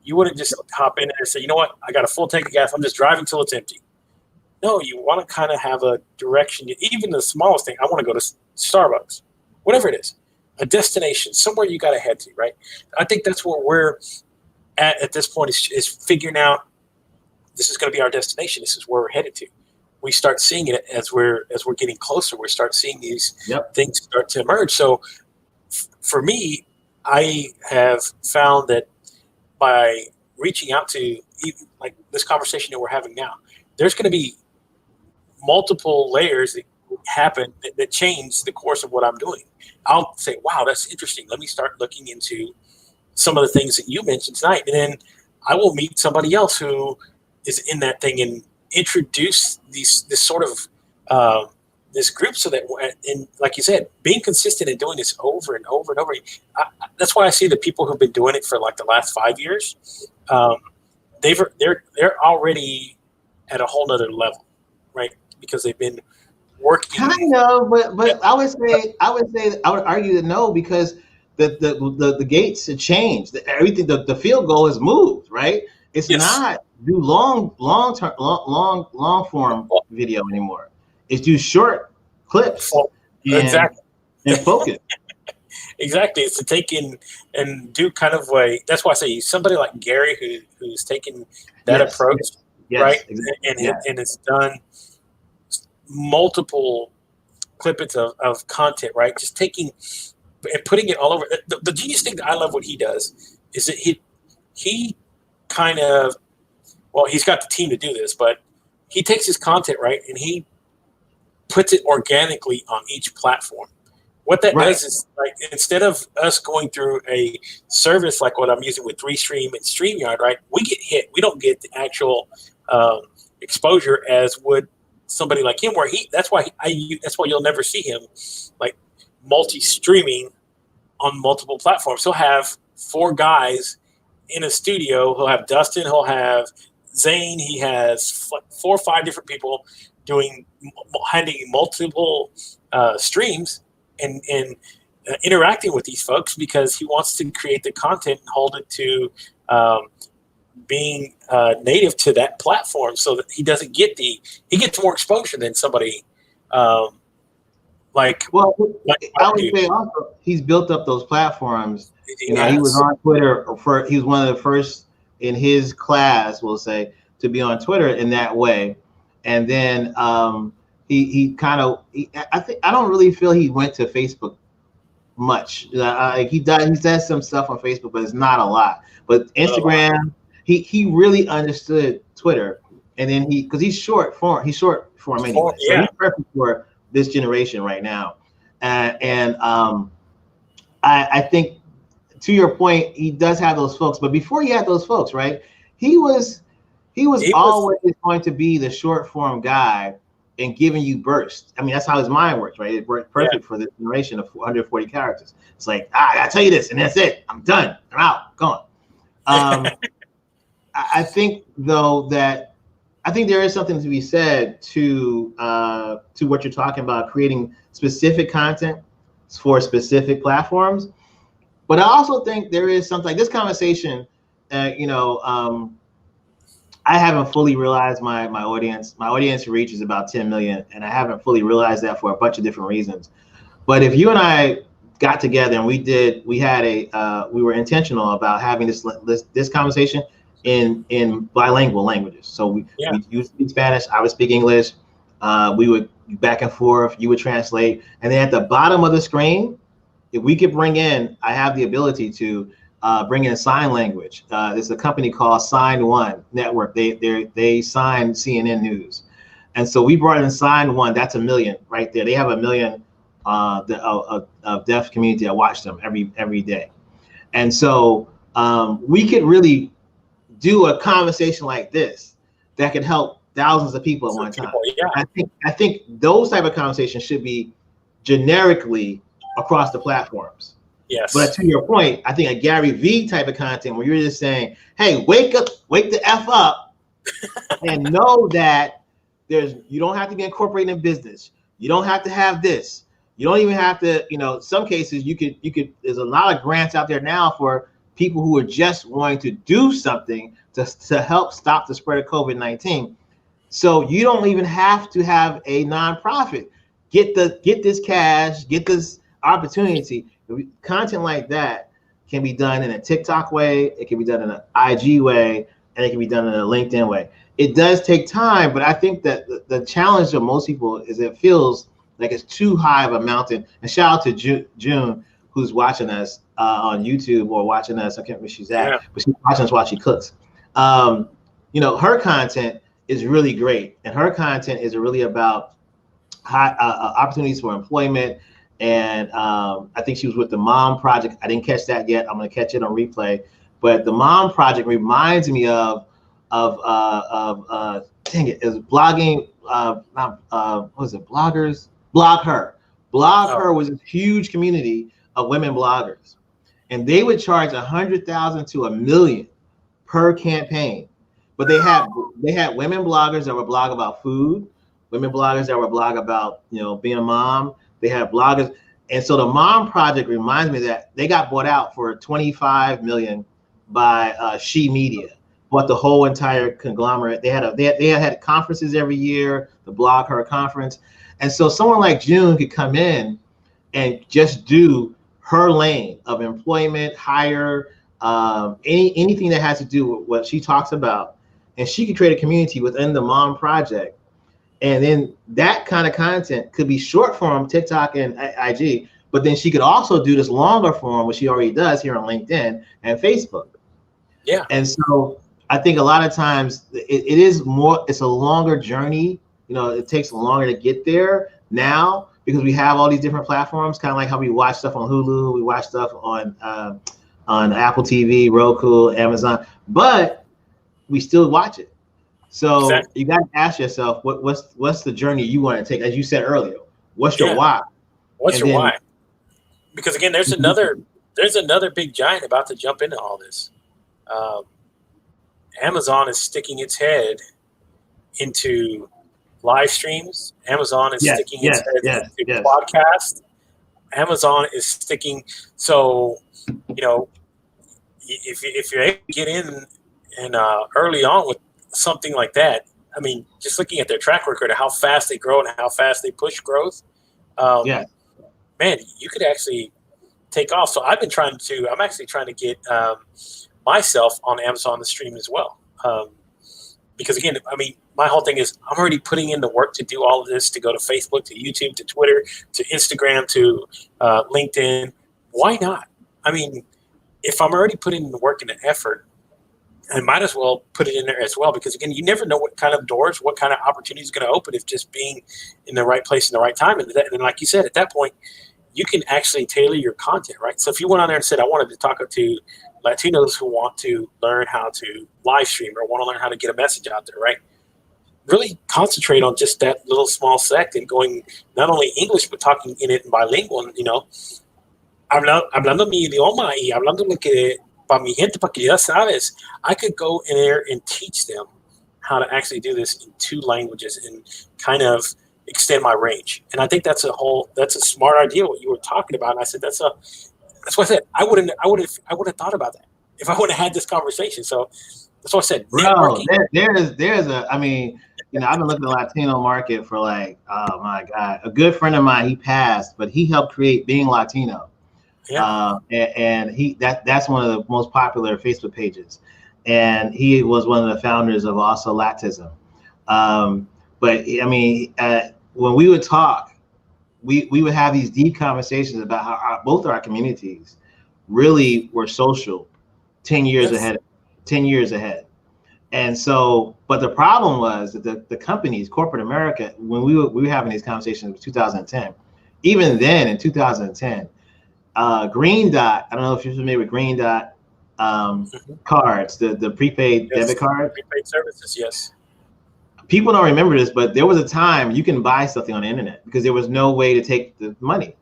You wouldn't just hop in there and say, you know what, I got a full tank of gas, I'm just driving till it's empty. No, you want to kind of have a direction. Even the smallest thing, I want to go to Starbucks, whatever it is, a destination, somewhere you got to head to, right? I think that's where we're at this point is figuring out this is going to be our destination. This is where we're headed to. We start seeing it as we're getting closer. We start seeing these things start to emerge. So for me, I have found that by reaching out to even like this conversation that we're having now, there's going to be multiple layers that happen that change the course of what I'm doing. I'll say, wow, that's interesting. Let me start looking into some of the things that you mentioned tonight. And then I will meet somebody else who is in that thing and introduce this sort of this group, so that, and like you said, being consistent and doing this over and over and over. That's why I see the people who've been doing it for like the last 5 years. They're already at a whole nother level, right? Because they've been working. Kind of, but I would argue that no, because the gates have changed. Everything, the field goal has moved, right? It's not do long form video anymore. It's do short clips and focus. Exactly. It's to take in and do kind of that's why I say somebody like Gary who's taken that approach, right? Exactly. And it's done multiple clippets of content, right? Just taking and putting it all over. The genius thing that I love what he does is that he kind of, well, he's got the team to do this, but he takes his content, right, and he puts it organically on each platform. What that does is, like, instead of us going through a service like what I'm using with Restream and StreamYard, right, we get hit. We don't get the actual exposure as would somebody like him, where that's why you'll never see him like multi-streaming on multiple platforms. He'll have 4 guys in a studio. He'll have Dustin, he'll have Zane, he has 4 or 5 different people handling multiple streams and interacting with these folks, because he wants to create the content and hold it to being native to that platform, so that he doesn't get he gets more exposure than somebody I would say also he's built up those platforms. He was on Twitter he was one of the first in his class, we'll say, to be on Twitter in that way. And then I don't really feel he went to Facebook much. He does some stuff on Facebook, but it's not a lot. But Instagram, he really understood Twitter, and then because he's short form anyway, so he's perfect for this generation right now. I think, to your point, he does have those folks, but before he had those folks, right, he was always going to be the short form guy and giving you bursts. I mean, that's how his mind works, right? It worked perfect for this generation of 140 characters. It's like, I gotta tell you this, and that's it. I'm done. I'm out. Gone. I think, though, that there is something to be said to what you're talking about, creating specific content for specific platforms. But I also think there is something like this conversation. I haven't fully realized my audience. My audience reach is about 10 million, and I haven't fully realized that for a bunch of different reasons. But if you and I got together and we were intentional about having this conversation in bilingual languages. So you speak Spanish, I would speak English. We would back and forth. You would translate, and then at the bottom of the screen, if we could I have the ability to bring in sign language. There's a company called Sign One Network. They sign CNN News, and so we brought in Sign One. That's 1 million right there. They have 1 million of deaf community. I watch them every day, and so we could really do a conversation like this that could help thousands of people at one time. I think those type of conversations should be generically across the platforms. Yes. But to your point, I think a Gary V type of content where you're just saying, hey, wake the F up and know that you don't have to be incorporated in business. You don't have to have this. You don't even have to, some cases you could, there's a lot of grants out there now for people who are just wanting to do something to help stop the spread of COVID-19. So you don't even have to have a nonprofit. Get this cash, get this opportunity. Content like that can be done in a TikTok way, it can be done in an IG way, and it can be done in a LinkedIn way. it does take time, but I think that the challenge of most people is it feels like it's too high of a mountain. And shout out to June, who's watching us on YouTube or watching us. I can't remember where she's at, but she's watching us while she cooks. You know, her content is really great, and her content is really about high opportunities for employment. And I think she was with the Mom Project. I didn't catch that yet. I'm gonna catch it on replay. But the Mom Project reminds me of dang it, is blogging. What was it? Bloggers. Blog Her. Blog Her was a huge community of women bloggers, and they would charge $100,000 to $1 million per campaign. But they had women bloggers that would blog about food, women bloggers that would blog about, you know, being a mom. They had bloggers, and so the Mom Project reminds me that they got bought out for $25 million by She Media. Bought the whole entire conglomerate. They had conferences every year, the Blog Her conference. And so someone like June could come in and just do her lane of employment, hire, anything that has to do with what she talks about. And she could create a community within the Mom Project. And then that kind of content could be short form, TikTok and IG, but then she could also do this longer form, which she already does here on LinkedIn and Facebook. Yeah. And so I think a lot of times it's a longer journey. You know, it takes longer to get there now because we have all these different platforms, kind of like how we watch stuff on Hulu, we watch stuff on Apple TV, Roku, Amazon, but we still watch it. So exactly. You got to ask yourself, what's the journey you want to take? As you said earlier, what's your why? What's your why? Because again, there's another big giant about to jump into all this. Amazon is sticking its head into live streams. Amazon is sticking its head into podcasts. Amazon is sticking. So, you know, if you're able to get in and early on with something like that, I mean, just looking at their track record of how fast they grow and how fast they push growth, man, you could actually take off. So I'm actually trying to get myself on Amazon to stream as well. Because again, I mean, my whole thing is I'm already putting in the work to do all of this, to go to Facebook, to YouTube, to Twitter, to Instagram, to LinkedIn. Why not? I mean, if I'm already putting in the work and the effort, I might as well put it in there as well. Because again, you never know what kind of doors, what kind of opportunities is going to open if just being in the right place in the right time. And like you said, at that point, you can actually tailor your content, right? So if you went on there and said, I wanted to talk to Latinos who want to learn how to live stream or want to learn how to get a message out there, right? Really concentrate on just that little small sect and going not only English, but talking in it bilingual. And, you know, hablando mi idioma y hablando lo que para mi gente, para que ya sabes, I could go in there and teach them how to actually do this in 2 languages and kind of extend my range. And I think that's a smart idea, what you were talking about. And I said, that's what I said. I wouldn't have thought about that if I would have had this conversation. So that's what I said. Bro, I mean, you know, I've been looking at the Latino market for like, oh my God, a good friend of mine, he passed, but he helped create Being Latino. Yeah. And that's one of the most popular Facebook pages. And he was one of the founders of also Latism. But I mean, when we would talk, we would have these deep conversations about how both of our communities really were social 10 years ahead. And so, but the problem was that the companies, corporate America, when we were having these conversations in 2010, even then in 2010, Green Dot, I don't know if you're familiar with Green Dot cards, the prepaid debit card. Prepaid services, yes. People don't remember this, but there was a time you can buy something on the internet because there was no way to take the money.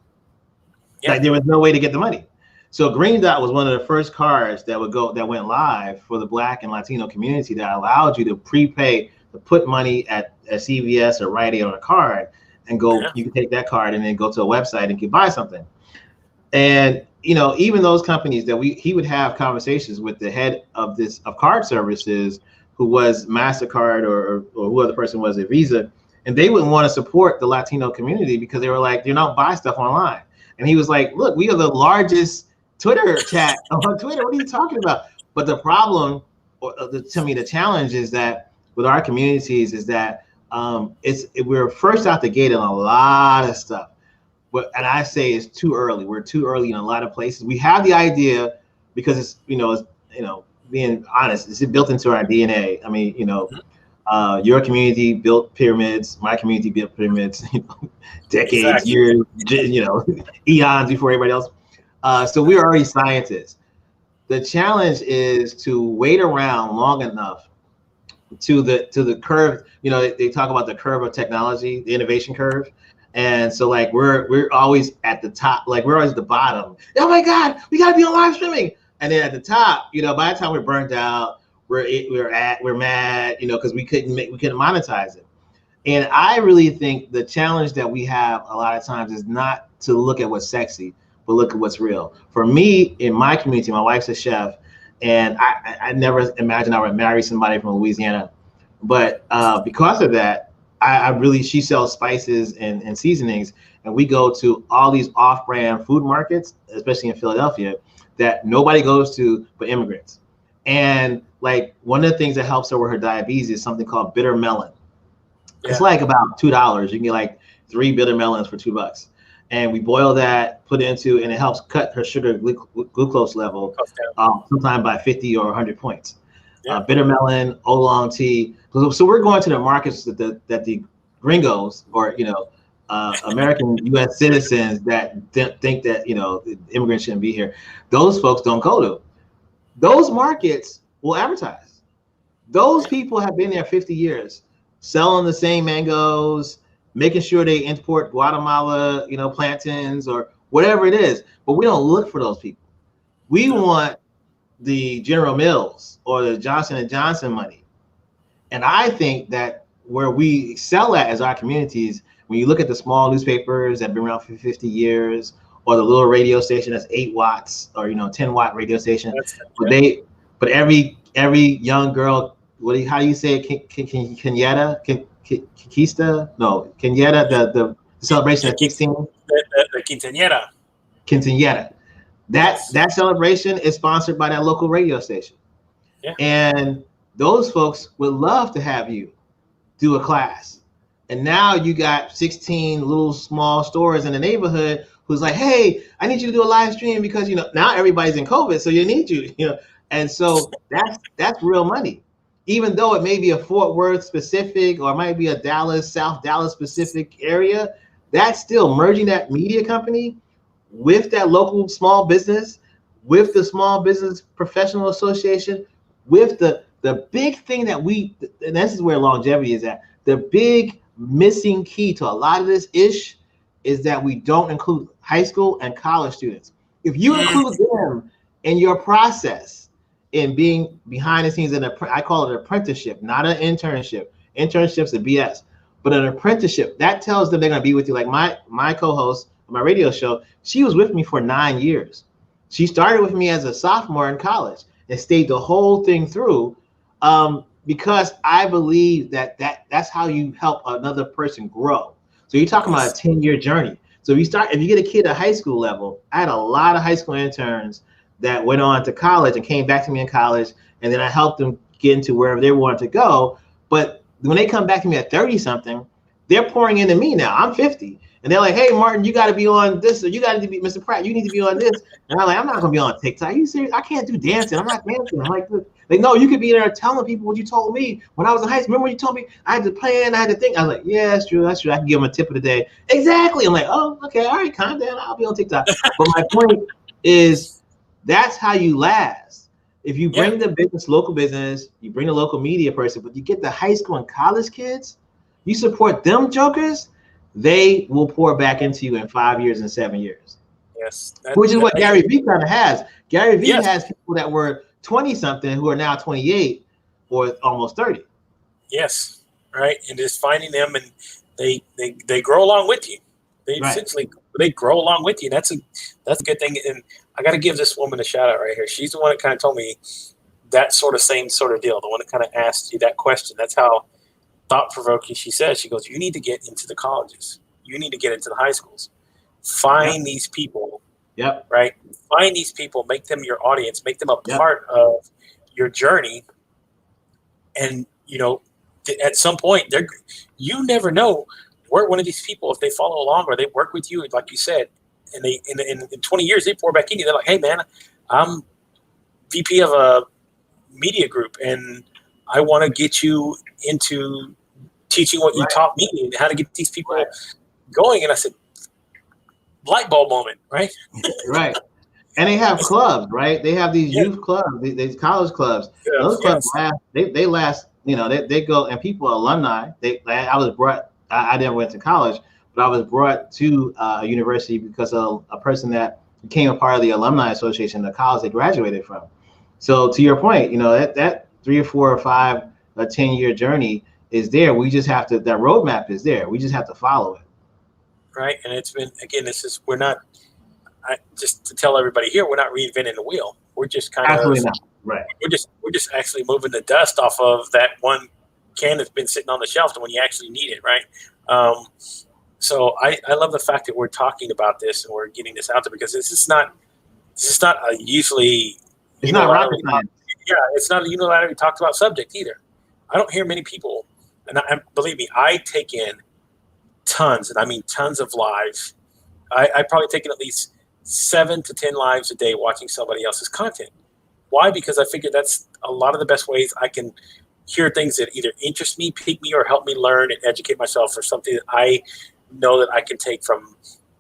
Yeah. Like there was no way to get the money. So Green Dot was one of the first cards that went live for the Black and Latino community that allowed you to prepay, to put money at CVS or Rite Aid on a card and go. Yeah. You can take that card and then go to a website and you can buy something. And you know, even those companies that he would have conversations with the head of card services, who was MasterCard or who the person was at Visa, and they wouldn't want to support the Latino community because they were like, they don't buy stuff online. And he was like, look, we are the largest Twitter chat on Twitter. What are you talking about? But the problem, the challenge is that with our communities is that we're first out the gate in a lot of stuff. And I say it's too early. We're too early in a lot of places. We have the idea because it's being honest, it's built into our DNA. I mean, your community built pyramids, my community built pyramids, decades, Exactly. years, eons before everybody else. So we're already scientists. The challenge is to wait around long enough to the curve. They talk about the curve of technology, the innovation curve. And so like we're always at the top, like we're always at the bottom. Oh my God, we gotta be on live streaming. And then at the top, by the time we're burnt out, we're mad, because we couldn't monetize it. And I really think the challenge that we have a lot of times is not to look at what's sexy, but look at what's real. For me, in my community, my wife's a chef, and I never imagined I would marry somebody from Louisiana. But because of that, she sells spices and seasonings, and we go to all these off-brand food markets, especially in Philadelphia, that nobody goes to but immigrants. And like one of the things that helps her with her diabetes is something called bitter melon. Yeah. It's like about $2. You can get like 3 bitter melons for $2. And we boil that, put it into, and it helps cut her sugar glucose level sometimes by 50 or 100 points. Yeah. Bitter melon, oolong tea. So we're going to the markets that the gringos or American U.S. citizens that think that immigrants shouldn't be here. Those folks don't go to. Those markets will advertise. Those people have been there 50 years, selling the same mangoes, making sure they import Guatemala, plantains or whatever it is. But we don't look for those people. We want the General Mills or the Johnson & Johnson money. And I think that where we excel at as our communities, when you look at the small newspapers that have been around for 50 years, or the little radio station that's 8 watts or 10-watt radio station, but every young girl, how do you say it? Quinceañera, the celebration at 16. The quinceañera. Quinceañera. That celebration is sponsored by that local radio station. Yeah. And those folks would love to have you do a class. And now you got 16 little small stores in the neighborhood who's like, hey, I need you to do a live stream because, now everybody's in COVID, so you need you, And so that's real money. Even though it may be a Fort Worth specific or it might be a Dallas, South Dallas specific area, that's still merging that media company with that local small business, with the Small Business Professional Association, with the big thing that and this is where longevity is at. The big missing key to a lot of this is that we don't include high school and college students. If you include them in your process in being behind the scenes I call it an apprenticeship, not an internship. Internship's a BS, but an apprenticeship that tells them they're going to be with you. Like my co-host on my radio show, she was with me for 9 years. She started with me as a sophomore in college and stayed the whole thing through because I believe that's how you help another person grow. So you're talking about a 10-year journey. So if you get a kid at high school level, I had a lot of high school interns that went on to college and came back to me in college, and then I helped them get into wherever they wanted to go. But when they come back to me at 30-something, they're pouring into me now. I'm 50. And they're like, hey, Martin, you got to be on this. Or you got to be, Mr. Pratt, you need to be on this. And I'm like, I'm not going to be on TikTok. Are you serious? I can't do dancing. I'm not dancing. I'm like, no, you could be there telling people what you told me when I was in high school. Remember when you told me I had to plan, I had to think? I was like, yeah, that's true. That's true. I can give them a tip of the day. Exactly. I'm like, oh, okay. All right, calm down. I'll be on TikTok. But my point is that's how you last. If you bring the business, local business, you bring the local media person, but you get the high school and college kids, you support them jokers, they will pour back into you in 5 years and 7 years. Yes. Which is what Gary Vee kind of has. Gary Vee has people that were 20-something who are now 28 or almost 30. Yes. Right. And just finding them and they grow along with you. They essentially grow along with you. That's a good thing. And I got to give this woman a shout out right here. She's the one that kind of told me that same sort of deal. The one that kind of asked you that question. That's how thought-provoking she says. She goes, you need to get into the colleges. You need to get into the high schools. Find these people. Yep. Right. Find these people. Make them your audience. Make them a part of your journey. And at some point, you never know where one of these people, if they follow along or they work with you, like you said, and they in 20 years they pour back in you. They're like, hey man, I'm VP of a media group, and I want to get you into teaching what you taught me and how to get these people going. And I said, light bulb moment, right? Right. And they have clubs, right? They have these youth clubs, these college clubs. Those clubs last. They last. They go, and people, alumni. I never went to college, but I was brought to a university because of a person that became a part of the alumni association, the college they graduated from. So to your point, that 3 or 4 or 5 or 10-year journey is there. We just have to. That roadmap is there. We just have to follow it. Right, and it's been, again, we're not. Just to tell everybody here, we're not reinventing the wheel. We're just kind Absolutely not. Right. We're just actually moving the dust off of that one can that's been sitting on the shelf, and when you actually need it, right? So I love the fact that we're talking about this and we're getting this out there, because this is not a usually. It's not rocket science. Yeah, it's not a unilaterally talked about subject either. I don't hear many people, and believe me, I take in tons, and I mean tons of lives. I probably take in at least 7 to 10 lives a day watching somebody else's content. Why? Because I figure that's a lot of the best ways I can hear things that either interest me, pique me, or help me learn and educate myself for something that I know that I can take from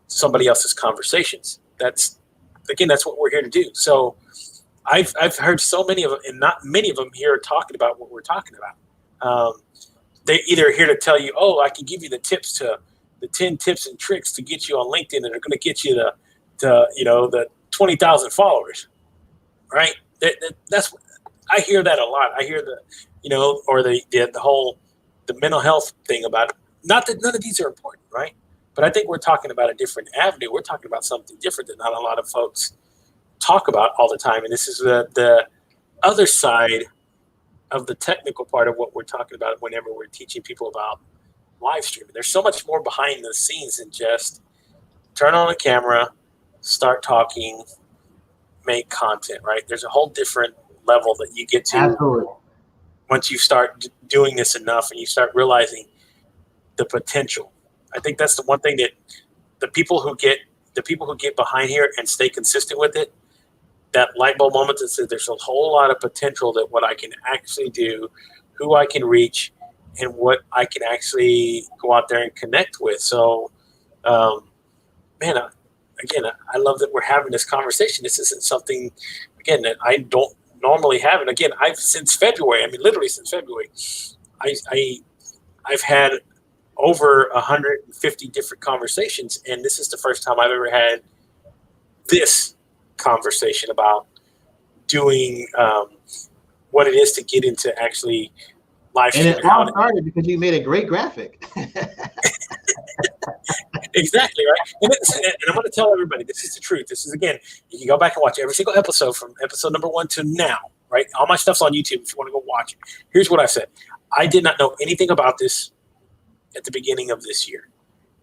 somebody else's conversations. That's what we're here to do. So I've heard so many of them, and not many of them here are talking about what we're talking about. They either here to tell you, oh, I can give you the 10 tips and tricks to get you on LinkedIn that are going to get you the 20,000 followers, right? That's I hear that a lot. I hear or the whole mental health thing about it. Not that none of these are important, right? But I think we're talking about a different avenue. We're talking about something different that not a lot of folks talk about all the time. And this is the other side of the technical part of what we're talking about whenever we're teaching people about live streaming. There's so much more behind the scenes than just turn on a camera, start talking, make content, right? There's a whole different level that you get to. Absolutely. Once you start doing this enough and you start realizing the potential. I think that's the one thing that the people who get behind here and stay consistent with it, that light bulb moment that says there's a whole lot of potential that what I can actually do, who I can reach, and what I can actually go out there and connect with. So, man, I love that we're having this conversation. This isn't something, again, that I don't normally have. And again, since February, literally since February, I've had over 150 different conversations. And this is the first time I've ever had this conversation about doing what it is to get into actually live streaming. And it all started because you made a great graphic. Exactly, right? And I'm going to tell everybody, this is the truth. This is, again, you can go back and watch every single episode from episode number 1 to now, right? All my stuff's on YouTube if you want to go watch it. Here's what I said. I did not know anything about this at the beginning of this year.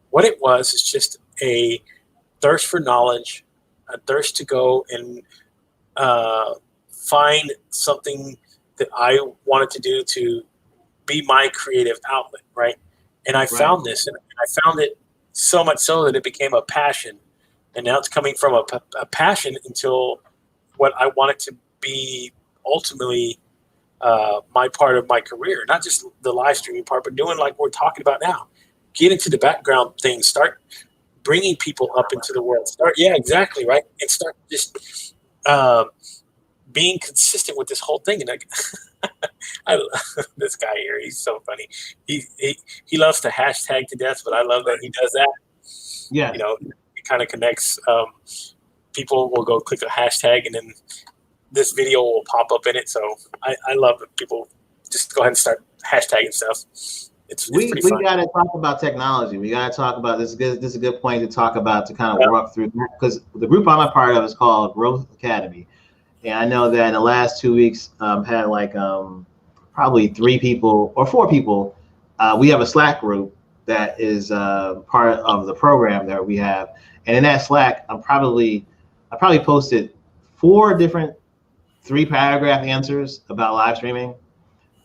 What it was is just a thirst for knowledge, a thirst to go and find something that I wanted to do to be my creative outlet, right? And I found this, and I found it so much so that it became a passion. And now it's coming from a passion until what I want it to be ultimately my part of my career, not just the live streaming part, but doing like we're talking about now. Get into the background things, start bringing people up into the world. Yeah, exactly, right? And start just being consistent with this whole thing. And I love this guy here. He's so funny. He loves to hashtag to death, but I love that he does that. Yeah. It kind of connects. People will go click a hashtag, and then this video will pop up in it. So I love that people just go ahead and start hashtagging stuff. It's we fun. got to talk about technology. We got to talk about this. This is a good point to talk about, to kind of walk through, because the group I'm a part of is called Growth Academy. And I know that in the last 2 weeks, had like probably 3 people or 4 people. We have a Slack group that is part of the program that we have. And in that Slack, I probably posted 4 different 3-paragraph answers about live streaming.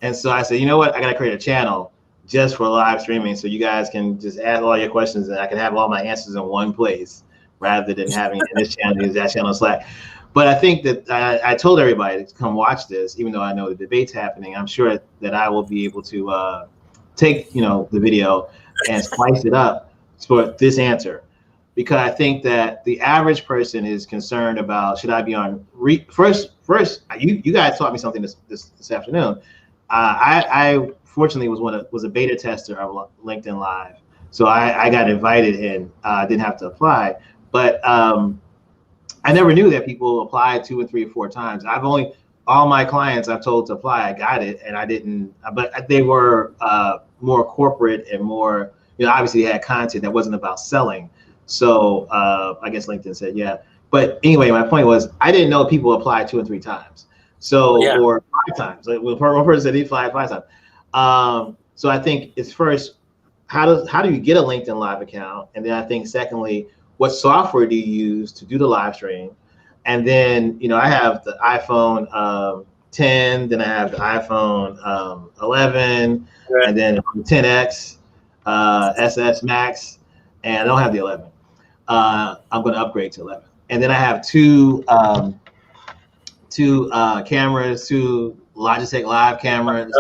And so I said, you know what? I got to create a channel just for live streaming, so you guys can just ask all your questions, and I can have all my answers in one place rather than having in this channel, use that channel, Slack. But I think that I told everybody to come watch this, even though I know the debate's happening. I'm sure that I will be able to take the video and slice it up for this answer, because I think that the average person is concerned about, should I be on first? You guys taught me something this afternoon. I fortunately was a beta tester of LinkedIn Live, so I got invited in. I didn't have to apply, but I never knew that people applied 2 and 3 or 4 times. All my clients I've told to apply, I got it, and I didn't. But they were more corporate and more, obviously they had content that wasn't about selling. So I guess LinkedIn said yeah. But anyway, my point was I didn't know people applied 2 and 3 times. So or 5 times. Like one person said he applied 5 times. So I think it's first, how do you get a LinkedIn Live account, and then I think secondly, what software do you use to do the live stream? And then, I have the iPhone 10, then I have the iPhone 11, and then 10X, SS Max, and I don't have the 11. I'm going to upgrade to 11. And then I have two cameras, 2 Logitech Live cameras.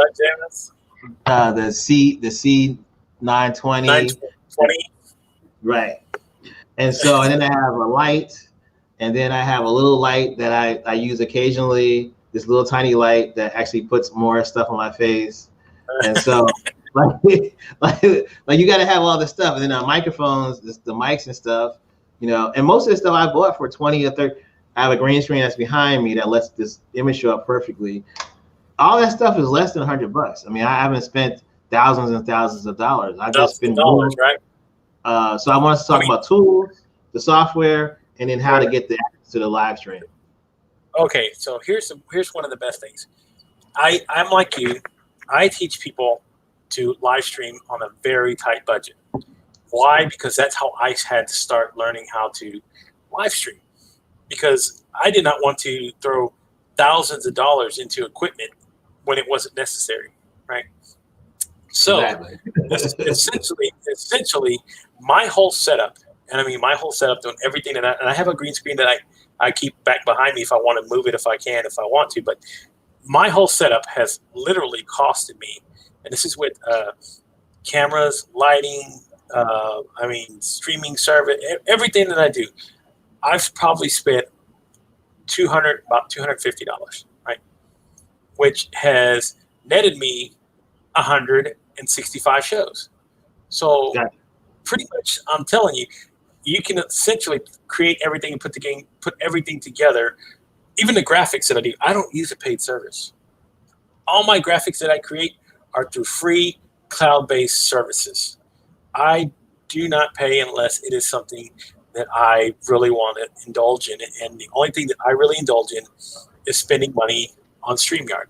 The C920. 920. Right. And then I have a light, and then I have a little light that I use occasionally, this little tiny light that actually puts more stuff on my face. And so like you got to have all this stuff. And then microphones, the mics and stuff, and most of the stuff I bought for 20 or 30, I have a green screen that's behind me that lets this image show up perfectly. All that stuff is less than $100. I mean, I haven't spent thousands and thousands of dollars. I've just spent dollars, right? So I want us to talk about tools, the software, and then how to get access to the live stream. Okay, so here's one of the best things. I'm like you. I teach people to live stream on a very tight budget. Why? Because that's how I had to start learning how to live stream. Because I did not want to throw thousands of dollars into equipment when it wasn't necessary, right? So essentially, my whole setup, and I mean my whole setup, doing everything, and I have a green screen that I keep back behind me if I want to move it, if I want to, but my whole setup has literally costed me, and this is with cameras, lighting, streaming service, everything that I do. I've probably spent about $250, right? Which has netted me 165 shows. So pretty much, I'm telling you, you can essentially create everything and put everything together. Even the graphics that I do, I don't use a paid service. All my graphics that I create are through free cloud-based services. I do not pay unless it is something that I really want to indulge in. And the only thing that I really indulge in is spending money on StreamYard.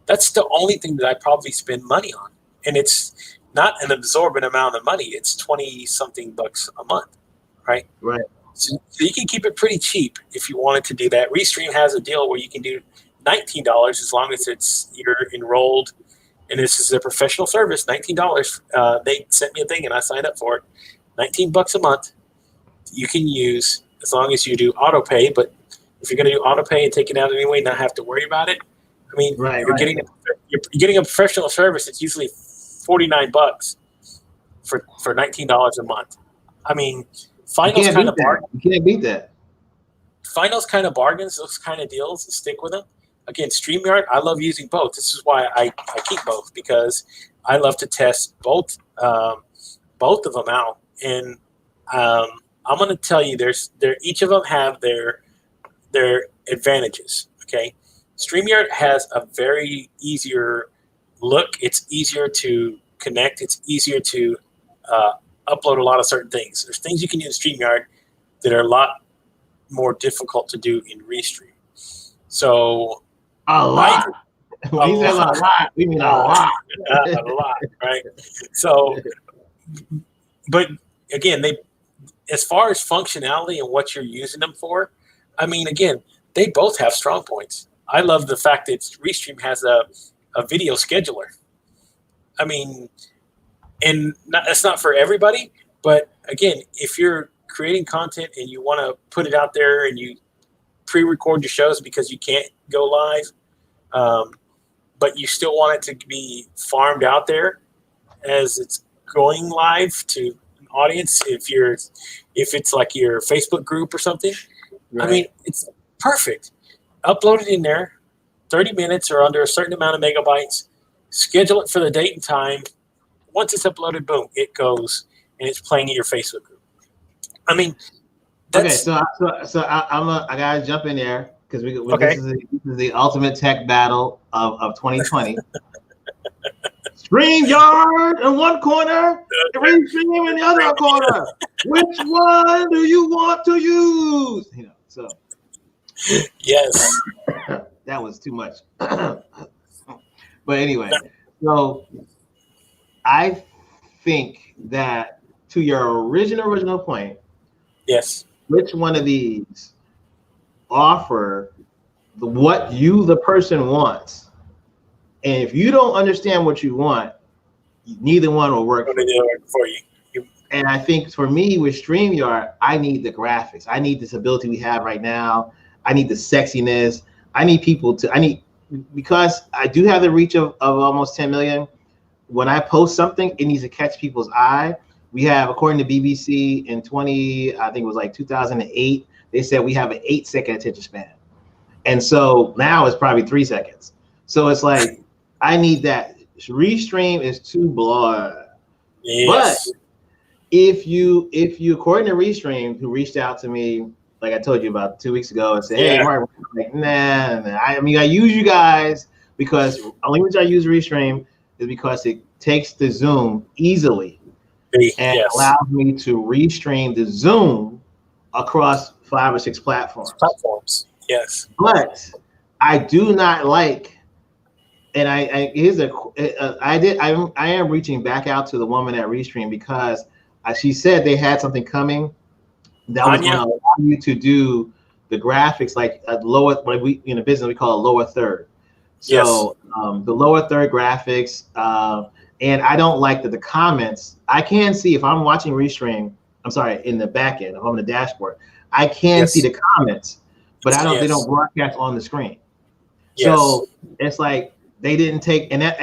That's the only thing that I probably spend money on. And it's not an absorbent amount of money. It's 20-something bucks a month, right? Right. So you can keep it pretty cheap if you wanted to do that. Restream has a deal where you can do $19 as long as you're enrolled. And this is a professional service, $19. They sent me a thing and I signed up for it. $19 a month. You can use as long as you do auto pay. But if you're going to do auto pay and take it out anyway, not have to worry about it. I mean, you're getting a professional service. It's usually $49 for $19 a month. I mean, find those kind of bargains. You can't beat that. Find those kind of bargains, those kind of deals, and stick with them. Again, StreamYard, I love using both. This is why I keep both, because I love to test both of them out. And I'm going to tell you, each of them have their advantages. Okay, StreamYard has a very easier look. It's easier to connect. It's easier to upload a lot of certain things. There's things you can do in StreamYard that are a lot more difficult to do in Restream. So a lot. When he says a lot, we mean a lot. A lot, right? So, but again, as far as functionality and what you're using them for, I mean, again, they both have strong points. I love the fact that Restream has a a video scheduler. I mean, and that's not for everybody, but again, if you're creating content and you want to put it out there and you pre-record your shows because you can't go live, but you still want it to be farmed out there as it's going live to an audience, if it's like your Facebook group or something, right. I mean, it's perfect. Upload it in there, 30 minutes or under a certain amount of megabytes, schedule it for the date and time. Once it's uploaded, boom, it goes and it's playing in your Facebook group. I mean, that's... Okay, so I gotta jump in there because this is the ultimate tech battle of 2020. StreamYard in one corner, Restream in the other corner. Which one do you want to use? You know, so yes, that was too much. But anyway, so I think that to your original point, yes, which one of these offer what you, the person, wants? And if you don't understand what you want, neither one will work for you. And I think for me with StreamYard, I need the graphics. I need this ability we have right now. I need the sexiness. I need people to, because I do have the reach of almost 10 million. When I post something, it needs to catch people's eye. We have, according to BBC in 2008, they said we have an 8-second attention span. And so now it's probably 3 seconds. So it's like, I need that. Restream is too blurred. Yes. But if you, according to Restream, who reached out to me, like I told you about 2 weeks ago, and said, "Hey, Mark," I'm like, nah. I use you guys because the only reason I use Restream is because it takes the Zoom easily and allows me to restream the Zoom across 5 or 6 platforms. Yes. But I do not like. And I am reaching back out to the woman at Restream because she said they had something coming that was going to allow you to do the graphics like a lower, what we in the business we call a lower third. So the lower third graphics, and I don't like that the comments. I can see if I'm watching Restream. I'm sorry, in the back end, if I'm in the dashboard, I can see the comments, but I don't. They don't broadcast on the screen. So it's like. They didn't take, and they I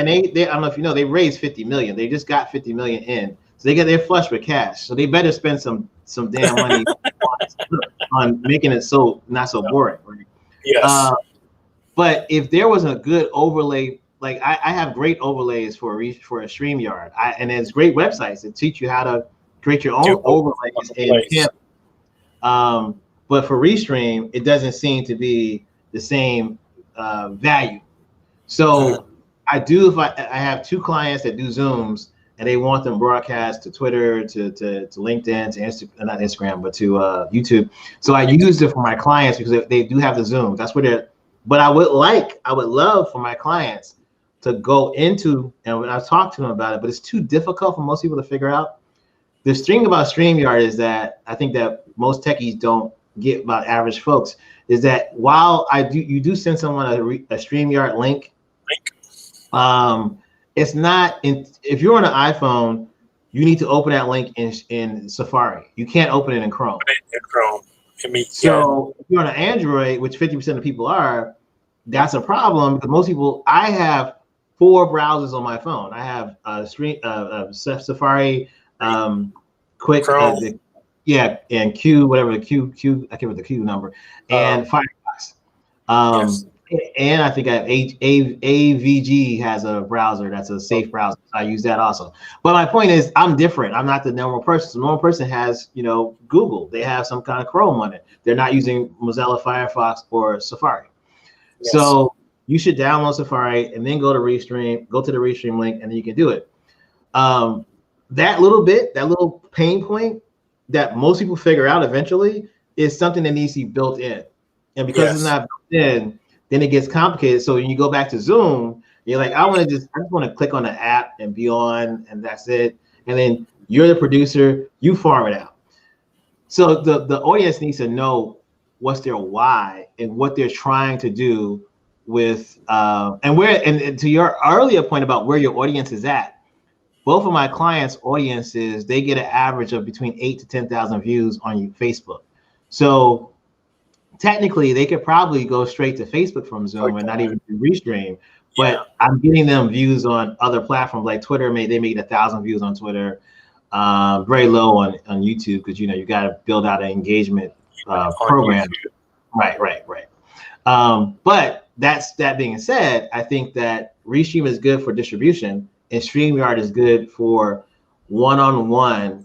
don't know if you know, they raised 50 million. They just got 50 million in, so they're flush with cash. So they better spend some damn money on making it so not so boring. Right? Yes. But if there was a good overlay, like I have great overlays for a StreamYard, and there's great websites that teach you how to create your own overlays in Canva. But for Restream, it doesn't seem to be the same value. So I do, if I have 2 clients that do Zooms and they want them broadcast to Twitter, to LinkedIn, to not Instagram, but to YouTube. So I use it for my clients because they do have the Zooms. That's what they're, but I would love for my clients to go into, and when I've talked to them about it, but it's too difficult for most people to figure out. The thing about StreamYard is that I think that most techies don't get about average folks is that while you do send someone a StreamYard link. It's not if you're on an iPhone, you need to open that link in Safari. You can't open it in Chrome. So if you're on an Android, which 50% of people are, that's a problem because most people. I have 4 browsers on my phone. I have Safari, Quick, Chrome. And Q, whatever the Q. I can't remember the Q number, and Firefox. And I think I have AVG has a browser that's a safe browser. I use that also. But my point is, I'm different. I'm not the normal person. The normal person has, Google. They have some kind of Chrome on it. They're not using Mozilla Firefox or Safari. Yes. So you should download Safari and then go to Restream. Go to the Restream link, and then you can do it. That little pain point that most people figure out eventually is something that needs to be built in. And because it's not built in, then it gets complicated. So when you go back to Zoom, you're like, I just want to click on the app and be on, and that's it. And then you're the producer, you farm it out. So the audience needs to know what's their why and what they're trying to do and to your earlier point about where your audience is at, both of my clients' audiences, they get an average of between 8 to 10,000 views on Facebook. So technically, they could probably go straight to Facebook from Zoom and not even do Restream. But I'm getting them views on other platforms like Twitter. They made 1,000 views on Twitter, very low on YouTube because you got to build out an engagement program. Right. But that being said, I think that Restream is good for distribution, and StreamYard is good for one-on-one.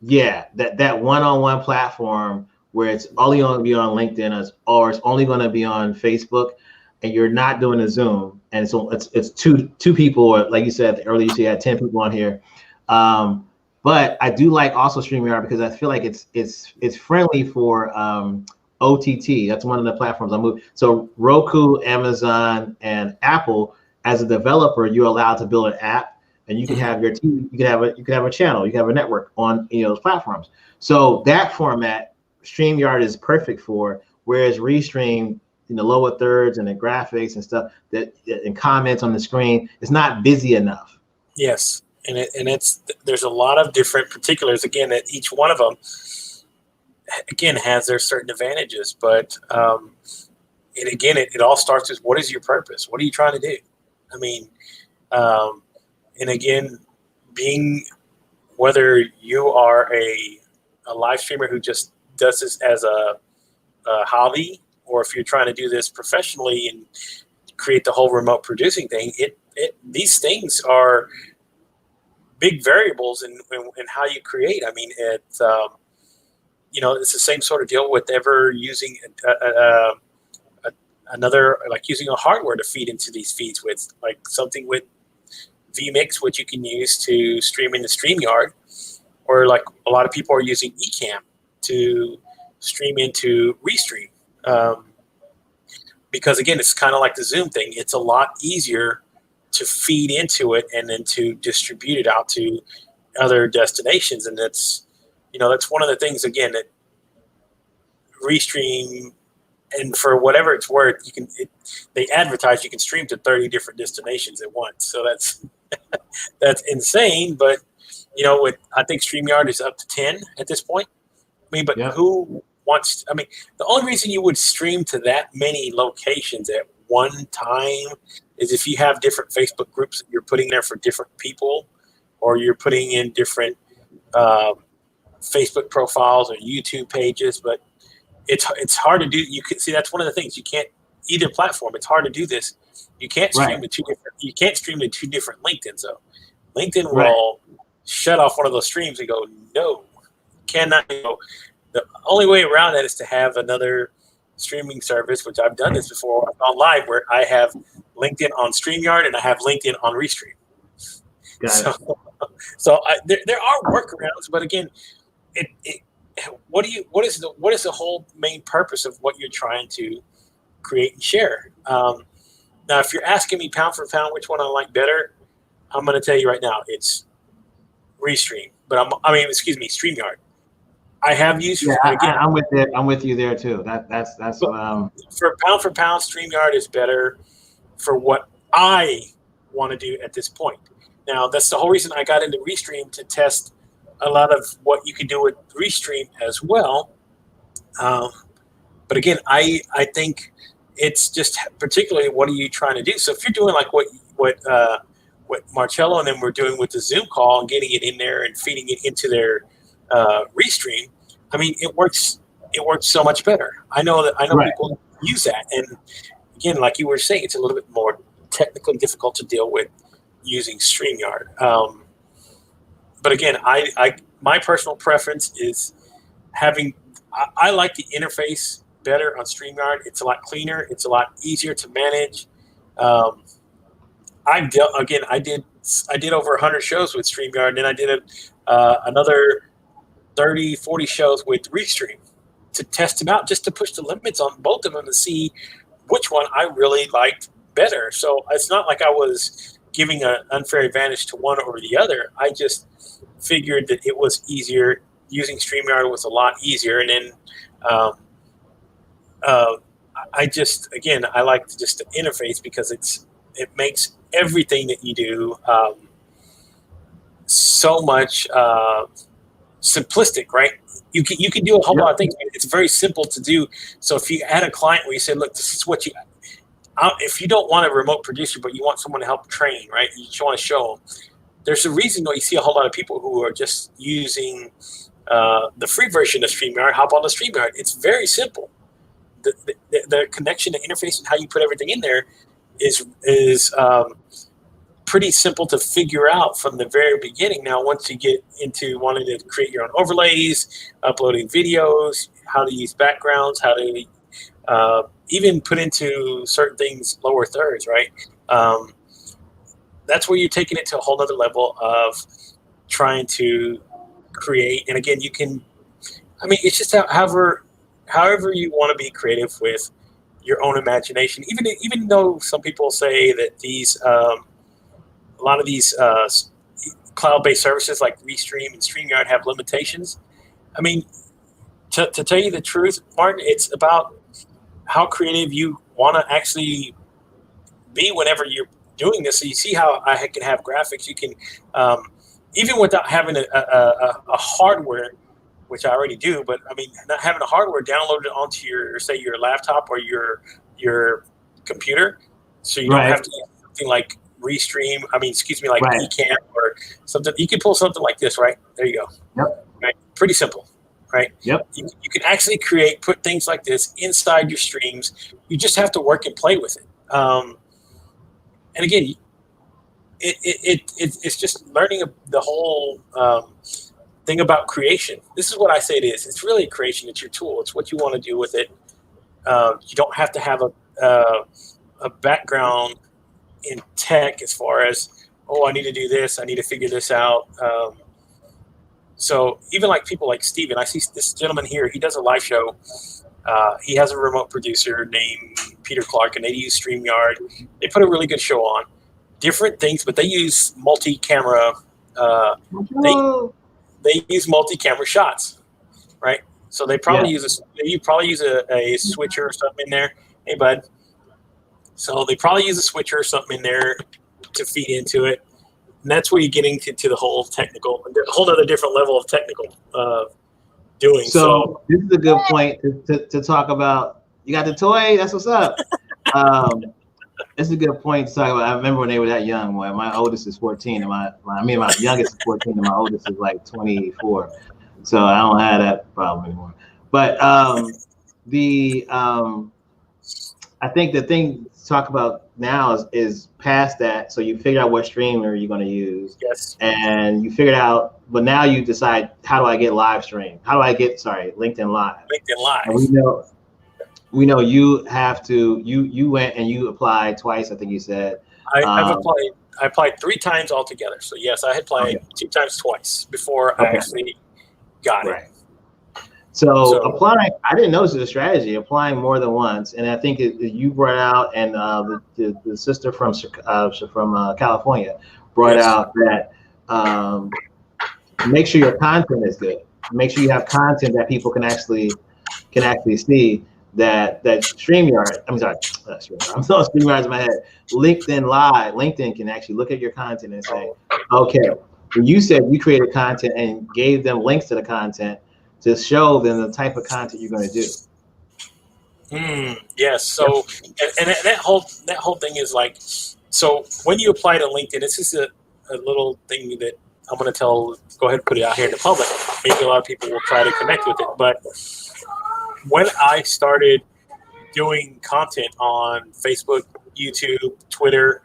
That one-on-one platform where it's only going to be on LinkedIn or it's only going to be on Facebook, and you're not doing a Zoom, and so it's two people, or like you said earlier, you had 10 people on here. But I do like also StreamYard because I feel like it's friendly for OTT. That's one of the platforms I move. So Roku, Amazon, and Apple, as a developer, you're allowed to build an app, and you can have your TV, you can have a channel, you can have a network on those platforms. So that format, StreamYard is perfect for. Whereas Restream, in the lower thirds and the graphics and stuff and comments on the screen, it's not busy enough. Yes, and there's a lot of different particulars. Again, that each one of them again has their certain advantages, but it all starts with what is your purpose? What are you trying to do? I mean, and again, whether you are a live streamer who just does this as a hobby, or if you're trying to do this professionally and create the whole remote producing thing, these things are big variables in how you create. I mean, it's the same sort of deal with ever using another, like using a hardware to feed into these feeds with, like something with vMix, which you can use to stream into StreamYard, or like a lot of people are using Ecamm to stream into Restream. Because again, it's kind of like the Zoom thing. It's a lot easier to feed into it and then to distribute it out to other destinations. And that's one of the things, again, that Restream, and for whatever it's worth, they advertise you can stream to 30 different destinations at once. So that's insane. But I think StreamYard is up to 10 at this point. I mean, but who wants? I mean, the only reason you would stream to that many locations at one time is if you have different Facebook groups that you're putting there for different people, or you're putting in different Facebook profiles or YouTube pages. But it's hard to do. You can see that's one of the things you can't, either platform. It's hard to do this. You can't stream to two different. You can't stream to two different LinkedIn's. So LinkedIn will shut off one of those streams and go, no, cannot. The only way around that is to have another streaming service, which I've done this before on live, where I have LinkedIn on StreamYard and I have LinkedIn on Restream. So there are workarounds, but again, what is the whole main purpose of what you're trying to create and share? Now, if you're asking me pound for pound which one I like better, I'm going to tell you right now it's Restream. But StreamYard. I have used. I'm with you there too. That's for pound, StreamYard is better for what I want to do at this point. Now, that's the whole reason I got into Restream, to test a lot of what you can do with Restream as well. But again, I think it's just particularly what are you trying to do. So if you're doing like what Marcello and them were doing with the Zoom call and getting it in there and feeding it into their Restream, I mean, it works so much better. I know people use that, and again, like you were saying, it's a little bit more technically difficult to deal with using StreamYard. But again, my personal preference is having. I like the interface better on StreamYard. It's a lot cleaner. It's a lot easier to manage. I did over 100 shows with StreamYard, and then I did another 30, 40 shows with Restream to test them out, just to push the limits on both of them to see which one I really liked better. So it's not like I was giving an unfair advantage to one over the other. I just figured that it was easier. Using StreamYard was a lot easier. And then I like just the interface because it makes everything that you do so much simplistic, right? You can do a whole lot of things. It's very simple to do. So if you had a client where you say, look, this is what you, if you don't want a remote producer, but you want someone to help train, right? You just want to show them. There's a reason why you see a whole lot of people who are just using the free version of StreamYard, hop on the StreamYard. It's very simple. The connection, the interface, and how you put everything in there is pretty simple to figure out from the very beginning. Now, once you get into wanting to create your own overlays, uploading videos, how to use backgrounds, how to even put into certain things lower thirds, right? That's where you're taking it to a whole other level of trying to create. And again, you can, I mean, it's just however you want to be creative with your own imagination. Even though some people say that these a lot of these cloud-based services like Restream and StreamYard have limitations. I mean, to tell you the truth, Martin, it's about how creative you want to actually be whenever you're doing this. So you see how I can have graphics. You can, even without having a hardware, which I already do, but I mean, not having a hardware downloaded onto your, say, your laptop or your computer, so you don't have to use something like Restream. I mean, excuse me, like Ecamm or something. You can pull something like this, right? There you go. Yep. Right. Pretty simple, right? Yep. You can actually put things like this inside your streams. You just have to work and play with it. And again, it's just learning the whole thing about creation. This is what I say it is. It's really a creation. It's your tool. It's what you want to do with it. You don't have to have a background in tech as far as, oh, I need to do this. I need to figure this out. So even like people like Steven, I see this gentleman here. He does a live show. He has a remote producer named Peter Clark, and they use StreamYard. They put a really good show on. Different things, but they use multi-camera. They use multi-camera shots, right? So they probably use a switcher or something in there. Hey, bud. So they probably use a switcher or something in there to feed into it, and that's where you're getting to the whole technical, a whole other different level of technical doing. So this is a good point to talk about. You got the toy? That's what's up. It's a good point to talk about. I remember when they were that young. When my oldest is 14, and my youngest is 14, and my oldest is like 24. So I don't have that problem anymore. But I think the thing to talk about now is past that. So you figure out what streamer you're going to use. Yes. And you figured out, but now you decide, how do I get live stream? How do I get, LinkedIn Live? LinkedIn Live. And we know you have to, you went and you applied twice, I think you said. I applied 3 times altogether. So yes, I had applied 2 times twice before I actually got it. So applying, I didn't know this was a strategy, applying more than once. And I think you brought out, and the sister from California brought out that make sure your content is good. Make sure you have content that people can actually see. That StreamYard, I'm sorry, I'm throwing StreamYards in my head. LinkedIn Live, LinkedIn can actually look at your content and say, okay, when you said you created content and gave them links to the content, to show them the type of content you're going to do. Yes. So, and that whole thing is like, so when you apply to LinkedIn, this is a little thing that I'm going to go ahead and put it out here in the public. Maybe a lot of people will try to connect with it. But when I started doing content on Facebook, YouTube, Twitter,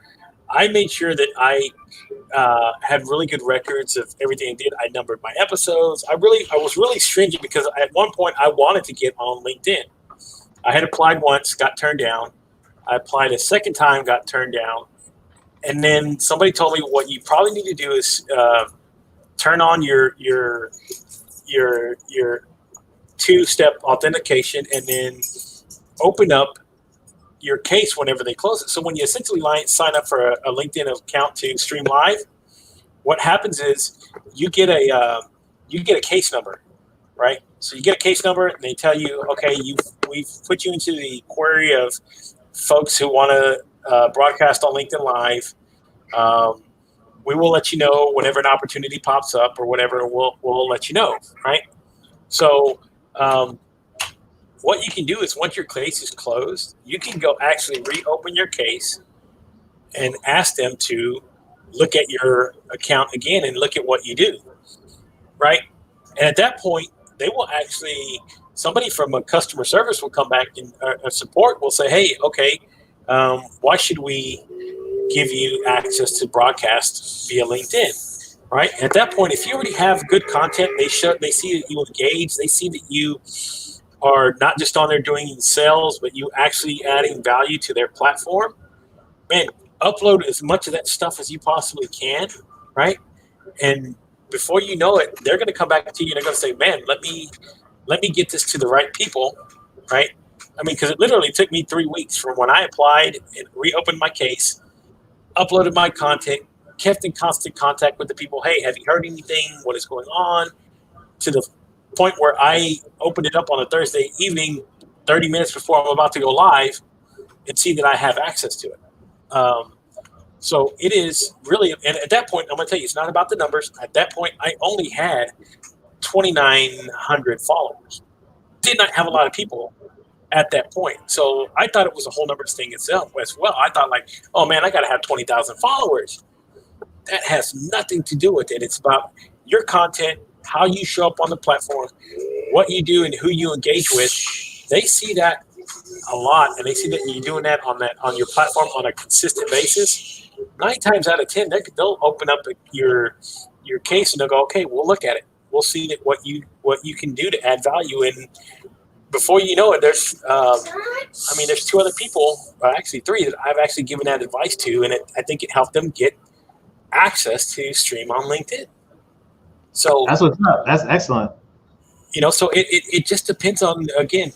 I made sure that I had really good records of everything I did. I numbered my episodes. I was really stringent because at one point I wanted to get on LinkedIn. I had applied once, got turned down. I applied a second time, got turned down. And then somebody told me what you probably need to do is turn on your 2-step authentication and then open up your case whenever they close it. So when you essentially sign up for a LinkedIn account to stream live, what happens is you get a case number, right? So you get a case number, and they tell you, okay, we've put you into the query of folks who want to broadcast on LinkedIn Live. We will let you know whenever an opportunity pops up or whatever. We'll let you know, right? So what you can do is once your case is closed, you can go actually reopen your case and ask them to look at your account again and look at what you do, right? And at that point, they will actually, somebody from a customer service will come back and support will say, hey, okay, why should we give you access to broadcast via LinkedIn, right? At that point, if you already have good content, they see that you engage, they see that you are not just on there doing sales, but you actually adding value to their platform. Man, upload as much of that stuff as you possibly can, right? And before you know it, they're going to come back to you and they're going to say, man, let me get this to the right people, right? I mean, because it literally took me 3 weeks from when I applied and reopened my case, uploaded my content, kept in constant contact with the people. Hey, have you heard anything? What is going on? To the point where I opened it up on a Thursday evening, 30 minutes before I'm about to go live, and see that I have access to it. So it is really, and at that point, I'm going to tell you, it's not about the numbers. At that point, I only had 2,900 followers. Did not have a lot of people at that point. So I thought it was a whole numbers thing itself as well. I thought like, oh man, I got to have 20,000 followers. That has nothing to do with it. It's about your content, how you show up on the platform, what you do and who you engage with. They see that a lot, and they see that you're doing that on your platform on a consistent basis. 9 times out of 10, they'll open up your case and they'll go, okay, we'll look at it. We'll see that what you can do to add value. And before you know it, there's 2 other people, actually 3, that I've actually given that advice to, and I think it helped them get access to stream on LinkedIn. So that's what's up. That's excellent. So it just depends on, again,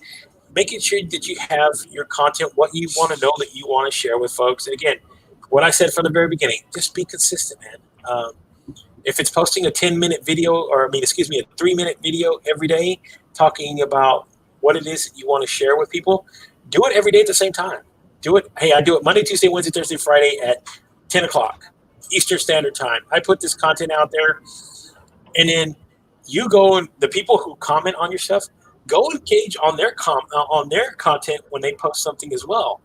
making sure that you have your content, what you want to know that you want to share with folks. And again, what I said from the very beginning, just be consistent, man. If it's posting a 10-minute video, a 3-minute video every day talking about what it is that you want to share with people, do it every day at the same time. Do it. Hey, I do it Monday, Tuesday, Wednesday, Thursday, Friday at 10 o'clock Eastern Standard Time. I put this content out there, and then you go, and the people who comment on your stuff, go engage on their content when they post something as well.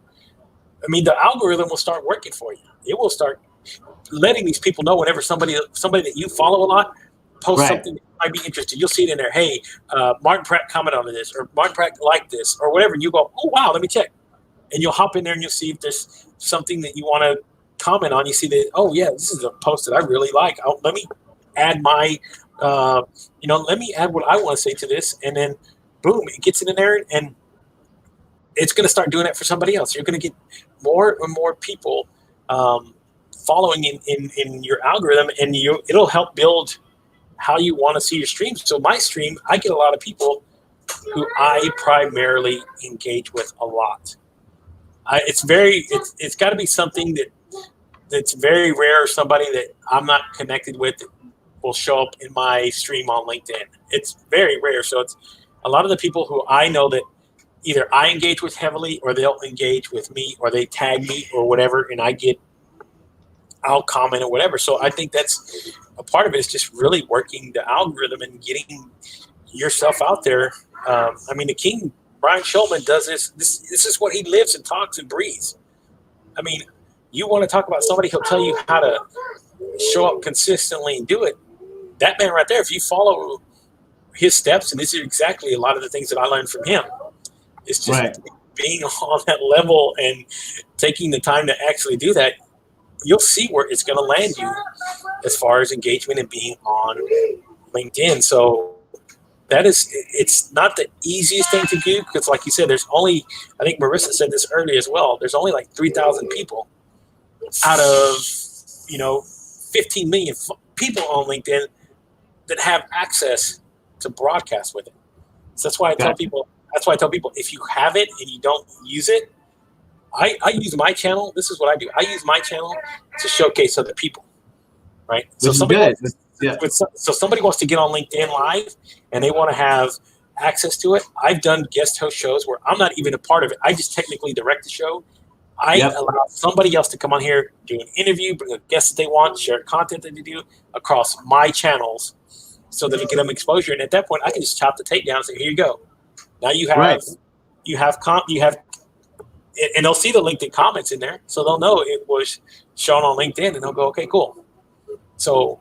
I mean, the algorithm will start working for you. It will start letting these people know whenever somebody that you follow a lot posts something that might be interested. You'll see it in there. Hey, Martin Pratt commented on this, or Martin Pratt liked this, or whatever. And you go, oh wow, let me check. And you'll hop in there and you'll see if there's something that you want to comment on. You see that, oh yeah, this is a post that I really like. Let me add my, let me add what I want to say to this, and then boom, it gets it in there, and it's going to start doing that for somebody else. You're going to get more and more people following in your algorithm, and it'll help build how you want to see your stream. So my stream, I get a lot of people who I primarily engage with a lot. It's got to be something that's very rare. Somebody that I'm not connected with will show up in my stream on LinkedIn. It's very rare. So it's a lot of the people who I know that either I engage with heavily, or they'll engage with me, or they tag me or whatever, and I'll comment or whatever. So I think that's a part of it, is just really working the algorithm and getting yourself out there. The King, Brian Schulman, does this. This is what he lives and talks and breathes. I mean, you want to talk about somebody who'll tell you how to show up consistently and do it. That man right there, if you follow his steps, and this is exactly a lot of the things that I learned from him, it's just being on that level and taking the time to actually do that. You'll see where it's going to land you as far as engagement and being on LinkedIn. So it's not the easiest thing to do, because like you said, there's only, I think Marissa said this earlier as well, there's only like 3,000 people out of 15 million people on LinkedIn that have access to broadcast with it. So that's why I tell people, if you have it and you don't use it, I use my channel. This is what I do. I use my channel to showcase other people, right? So somebody wants to get on LinkedIn Live, and they want to have access to it. I've done guest host shows where I'm not even a part of it. I just technically direct the show. I allow somebody else to come on here, do an interview, bring a guest that they want, share content that they do across my channels so that it get them exposure. And at that point, I can just chop the tape down and say, here you go. Now you have, and they'll see the LinkedIn comments in there. So they'll know it was shown on LinkedIn and they'll go, okay, cool. So,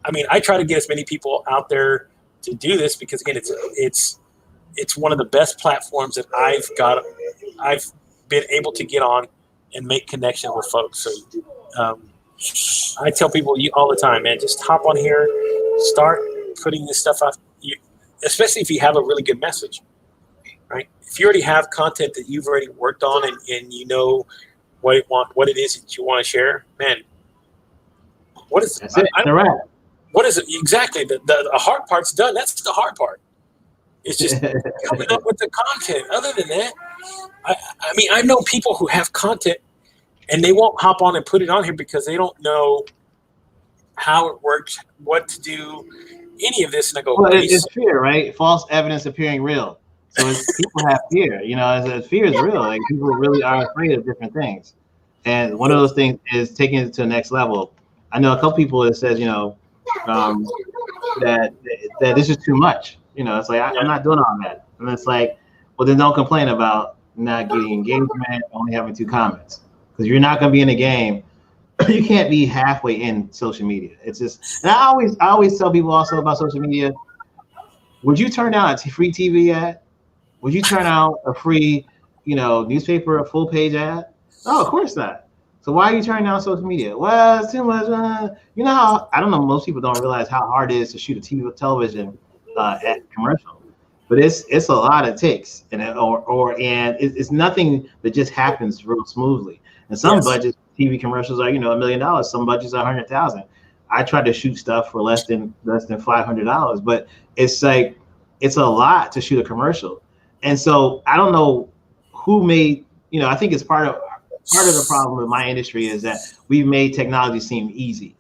I mean, I try to get as many people out there to do this because again, it's one of the best platforms that I've been able to get on and make connections with folks. So I tell people all the time, man, just hop on here, start putting this stuff out, especially if you have a really good message, right? If you already have content that you've already worked on and you know what it is that you want to share, man, what is it? What is it? Exactly. The hard part's done. That's the hard part. It's just coming up with the content. Other than that, I mean, I know people who have content and they won't hop on and put it on here because they don't know how it works, what to do, any of this. And I go, well, it's fear, right? False evidence appearing real. So people have fear, fear is real. Like people really are afraid of different things. And one of those things is taking it to the next level. I know a couple people that says, that this is too much. It's like, I'm not doing all that. And it's like, well, then don't complain about not getting engagement, only having 2 comments. Because you're not going to be in the game. You can't be halfway in social media. It's just, and I always tell people also about social media, would you turn down a free TV ad? Would you turn out a free, newspaper, a full page ad? No, of course not. So why are you turning down social media? Well, it's too much. How, I don't know, most people don't realize how hard it is to shoot a television at commercial. But it's a lot it takes, and it's nothing that just happens real smoothly. And some budgets, TV commercials are $1 million. Some budgets are $100,000. I try to shoot stuff for less than $500, but it's like it's a lot to shoot a commercial. And so I don't know who made. I think it's part of the problem with my industry is that we've made technology seem easy.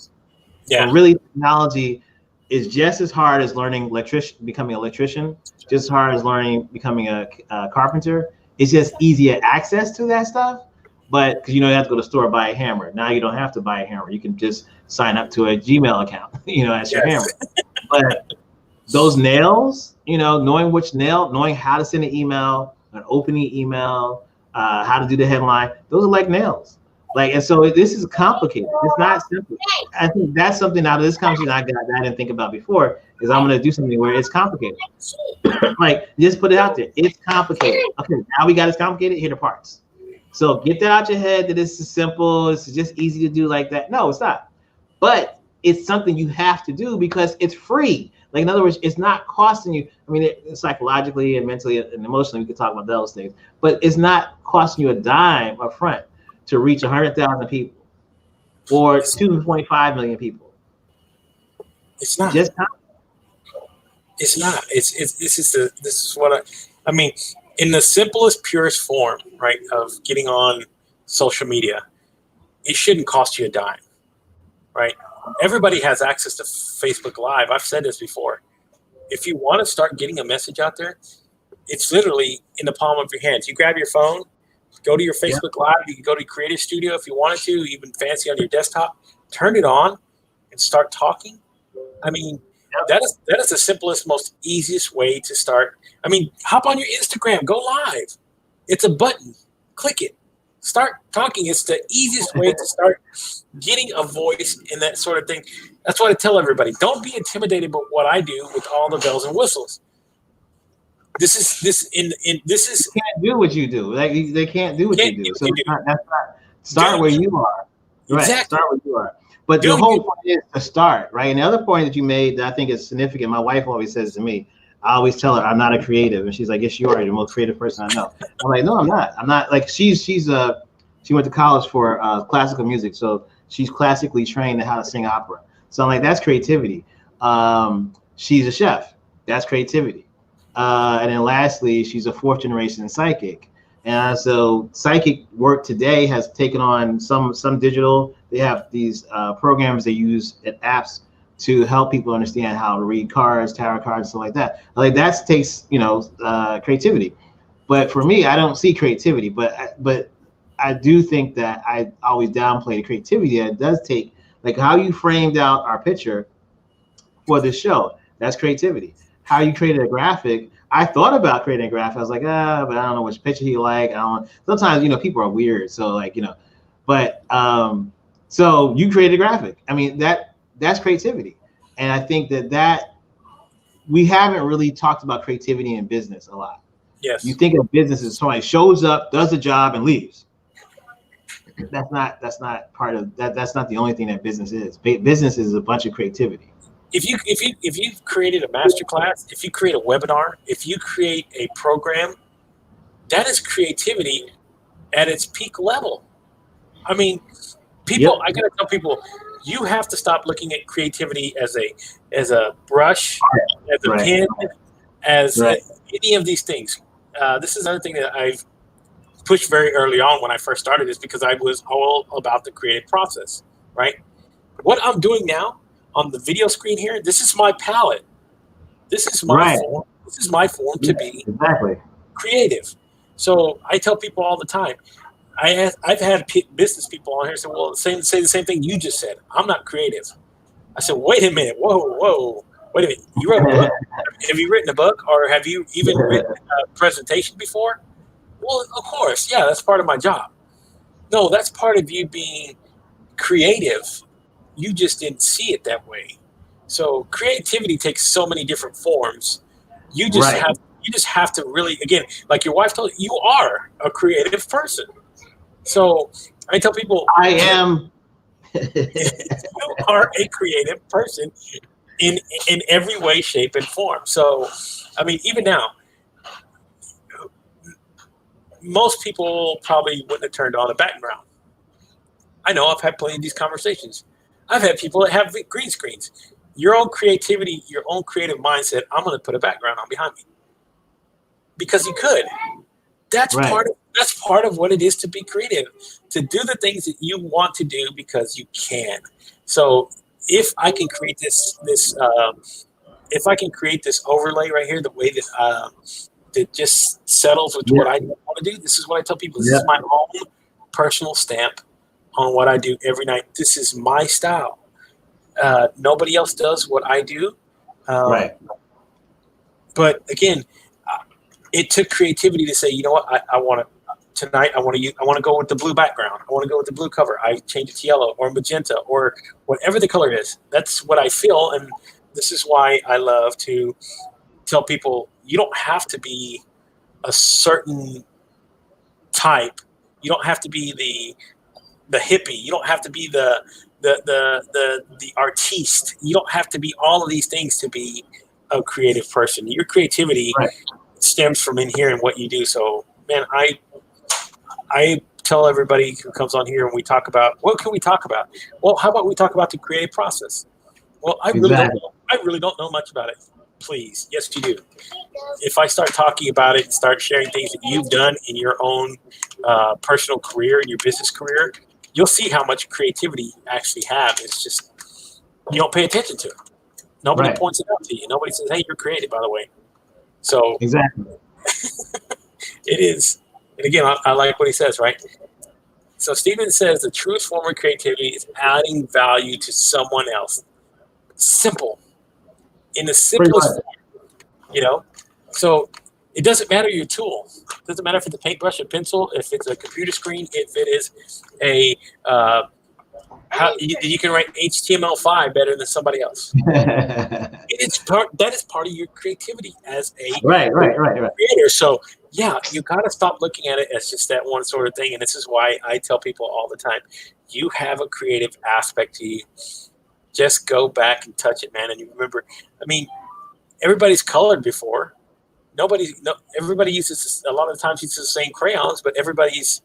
Yeah. But really, technology is just as hard as learning becoming an electrician, just as hard as becoming a carpenter. It's just easier access to that stuff. But because you have to go to the store and buy a hammer. Now you don't have to buy a hammer. You can just sign up to a Gmail account, as your hammer. But those nails, knowing which nail, knowing how to send an email, an opening email, how to do the headline, those are like nails. And so this is complicated. It's not simple. I think that's something out of this conversation I didn't think about before, is I'm going to do something where it's complicated. Just put it out there. It's complicated. Okay, now we got it's complicated. Here are the parts. So get that out your head that this is simple. It's just easy to do like that. No, it's not. But it's something you have to do because it's free. In other words, it's not costing you. I mean, psychologically and mentally and emotionally, we could talk about those things. But it's not costing you a dime up front to reach 100,000 people or 2.5 million people. It's not. It's not. This is what I mean. In the simplest, purest form, right, of getting on social media, it shouldn't cost you a dime, right? Everybody has access to Facebook Live. I've said this before. If you want to start getting a message out there, it's literally in the palm of your hands. You grab your phone, go to your Facebook Live. You can go to Creative Studio if you wanted to, even fancy on your desktop. Turn it on and start talking. I mean, that is the simplest, most easiest way to start. I mean, hop on your Instagram, go live. It's a button. Click it. Start talking. It's the easiest way to start getting a voice and that sort of thing. That's what I tell everybody. Don't be intimidated by what I do with all the bells and whistles. This is They can't do what you do. They can't do what you do. So that's not start where you are. Right. Exactly. Start where you are. But the whole point is to start, right? And the other point that you made that I think is significant, my wife always says to me, I always tell her I'm not a creative. And she's like, yes, you are. You're the most creative person I know. I'm like, no, I'm not. I'm not. She went to college for classical music. So she's classically trained in how to sing opera. So I'm like, that's creativity. She's a chef. That's creativity. And then lastly, she's a 4th generation psychic. And so psychic work today has taken on some digital. They have these programs they use at apps to help people understand how to read cards, tarot cards, stuff like that. Like that takes, creativity. But for me, I don't see creativity. But I do think that I always downplay the creativity that it does take. Like how you framed out our picture for this show, that's creativity. How you created a graphic. I thought about creating a graphic. I was like, but I don't know which picture he like. I don't. Sometimes people are weird. So like but so you created a graphic. I mean that's creativity, and I think that we haven't really talked about creativity in business a lot. Yes. You think of business as somebody shows up, does the job, and leaves. That's not part of that. That's not the only thing that business is. Business is a bunch of creativity. If you've created a masterclass, if you create a webinar, if you create a program, that is creativity at its peak level. I mean, people. Yep. I gotta tell people, you have to stop looking at creativity as a brush, as a pen, as any of these things. This is another thing that I've pushed very early on when I first started, is because I was all about the creative process, right? What I'm doing now on the video screen here, this is my palette. This is my form. This is my form to be creative. So I tell people all the time, I've had business people on here say, well, say the same thing you just said. I'm not creative. I said, wait a minute. Whoa. Wait a minute. You wrote a book? Have you written a book, or have you even written a presentation before? Well, of course. Yeah, that's part of my job. No, that's part of you being creative. You just didn't see it that way. So creativity takes so many different forms. You just have to really, again, like your wife told you, you are a creative person. So I tell people, I am. You are a creative person in every way, shape, and form. So, I mean, even now, most people probably wouldn't have turned on a background. I know I've had plenty of these conversations. I've had people that have green screens. Your own creativity, your own creative mindset, I'm going to put a background on behind me. Because you could. That's part of what it is to be creative, to do the things that you want to do because you can. So if I can create this overlay right here, the way that that just settles with what I want to do, this is what I tell people. This is my own personal stamp on what I do every night. This is my style. Nobody else does what I do. But again, it took creativity to say, you know what, I want to. Tonight, I want to go with the blue background. I want to go with the blue cover. I change it to yellow or magenta or whatever the color is. That's what I feel, and this is why I love to tell people you don't have to be a certain type. You don't have to be the hippie. You don't have to be the artiste. You don't have to be all of these things to be a creative person. Your creativity stems from in here and what you do. So, man, I tell everybody who comes on here and we talk about, what can we talk about? Well, how about we talk about the creative process? Well, I really don't know much about it. Please. Yes, you do. If I start talking about it and start sharing things that you've done in your own personal career, in your business career, you'll see how much creativity you actually have. It's just, you don't pay attention to it. Nobody points it out to you. Nobody says, hey, you're creative, by the way. So exactly. It is. And again, I like what he says, right? So Stephen says the truest form of creativity is adding value to someone else. Simple. In the simplest form, So it doesn't matter your tool. It doesn't matter if it's a paintbrush, a pencil, if it's a computer screen, if it is a you can write HTML5 better than somebody else. That is part of your creativity as a creator. So yeah, you got to stop looking at it as just that one sort of thing. And this is why I tell people all the time, you have a creative aspect to you. Just go back and touch it, man. And you remember, I mean, everybody's colored before. Everybody uses, a lot of the times uses the same crayons, but everybody's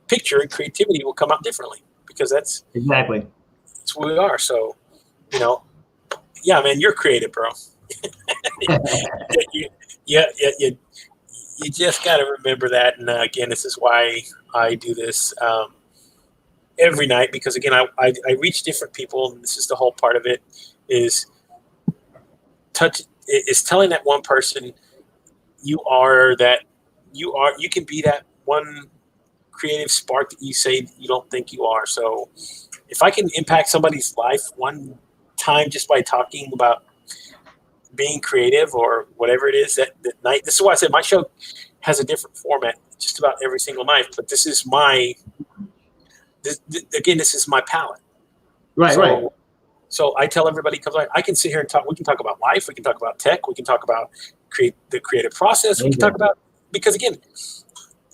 picture and creativity will come out differently because that's who we are. So, yeah, man, you're creative, bro. You just got to remember that. And again, this is why I do this every night, because again, I reach different people, and this is the whole part of it. is telling that one person you can be that one creative spark that you say you don't think you are. So if I can impact somebody's life one time just by talking about being creative or whatever it is that night, this is why I said my show has a different format just about every single night, but this is this is my palette. Right. So I tell everybody, comes on, I can sit here and talk. We can talk about life. We can talk about tech. We can talk about the creative process. We can talk about, because again,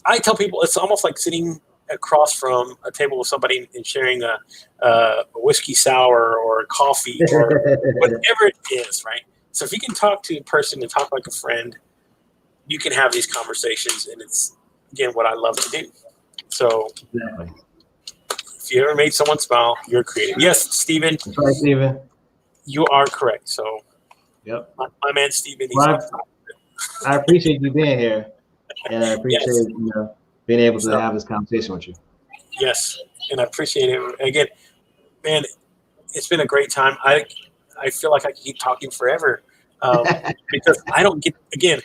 I tell people it's almost like sitting across from a table with somebody and sharing a whiskey sour or a coffee or whatever it is, right? So if you can talk to a person and talk like a friend, you can have these conversations, and it's, again, what I love to do. So Exactly. if you ever made someone smile, you're creative. Yes, Stephen. That's right, Stephen. You are correct. So, yep. My man Stephen. I appreciate you being here, and I appreciate being able to have this conversation with you. Yes, and I appreciate it. Again, man, it's been a great time. I feel like I could keep talking forever because I don't get. Again,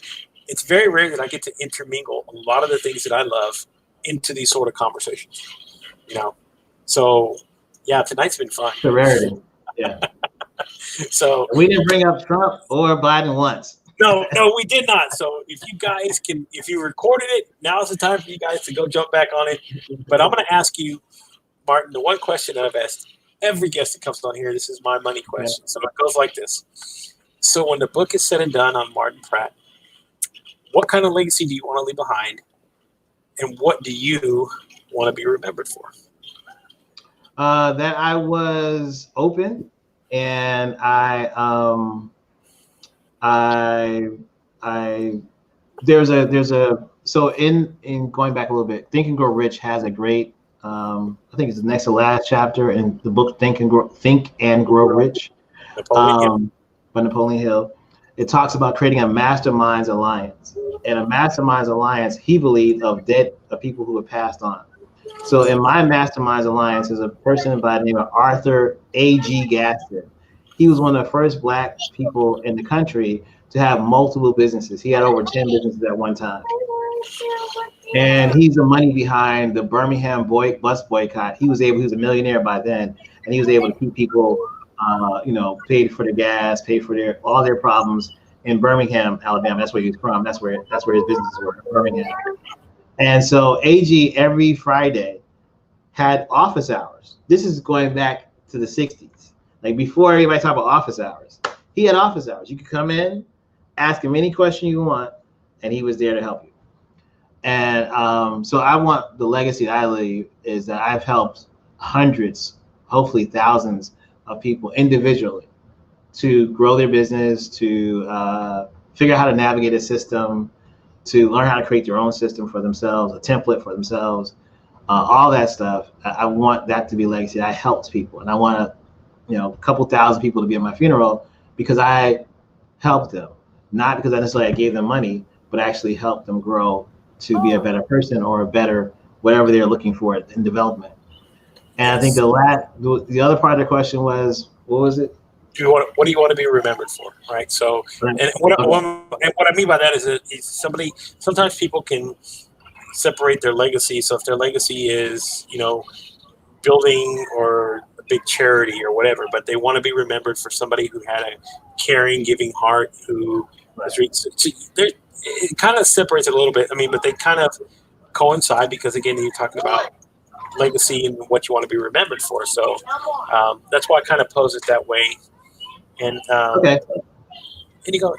it's very rare that I get to intermingle a lot of the things that I love into these sort of conversations. So yeah, tonight's been fun. It's a rarity. Yeah. So we didn't bring up Trump or Biden once. No, we did not. So if you guys if you recorded it, now's the time for you guys to go jump back on it. But I'm going to ask you, Martin, the one question that I've asked every guest that comes on here. This is my money question. So it goes like this. So when the book is said and done on Martin Pratt, what kind of legacy do you want to leave behind? And what do you want to be remembered for? That I was open, and so in going back a little bit, Think and Grow Rich has a great I think it's the next to last chapter in the book Think and Grow Rich by Napoleon Hill. It talks about creating a masterminds alliance, and a masterminds alliance, he believed, of people who have passed on. So in my masterminds alliance is a person by the name of Arthur A.G. Gaston. He was one of the first Black people in the country to have multiple businesses. He had over 10 businesses at one time. And he's the money behind the Birmingham bus boycott. He was a millionaire by then, and he was able to keep people, paid for the gas, paid for all their problems in Birmingham, Alabama. That's where he's from. That's where his businesses were, Birmingham. And so AG every Friday had office hours. This is going back to the 60s. Like before everybody talked about office hours. He had office hours. You could come in, ask him any question you want, and he was there to help you. And so I want the legacy that I leave is that I've helped hundreds, hopefully thousands of people individually to grow their business, to figure out how to navigate a system, to learn how to create their own system for themselves, a template for themselves, all that stuff. I want that to be legacy. I helped people, and I want a couple thousand people to be at my funeral because I helped them, not because I necessarily gave them money, but actually helped them grow to be a better person or a better whatever they're looking for in development. And I think the other part of the question was, what was it? What do you want to be remembered for, right? So, and what I mean by that is sometimes people can separate their legacy. So if their legacy is, building or a big charity or whatever, but they want to be remembered for somebody who had a caring, giving heart, who was it kind of separates it a little bit. I mean, but they kind of coincide because, again, you're talking about legacy and what you want to be remembered for. So that's why I kind of pose it that way. And okay. And you go.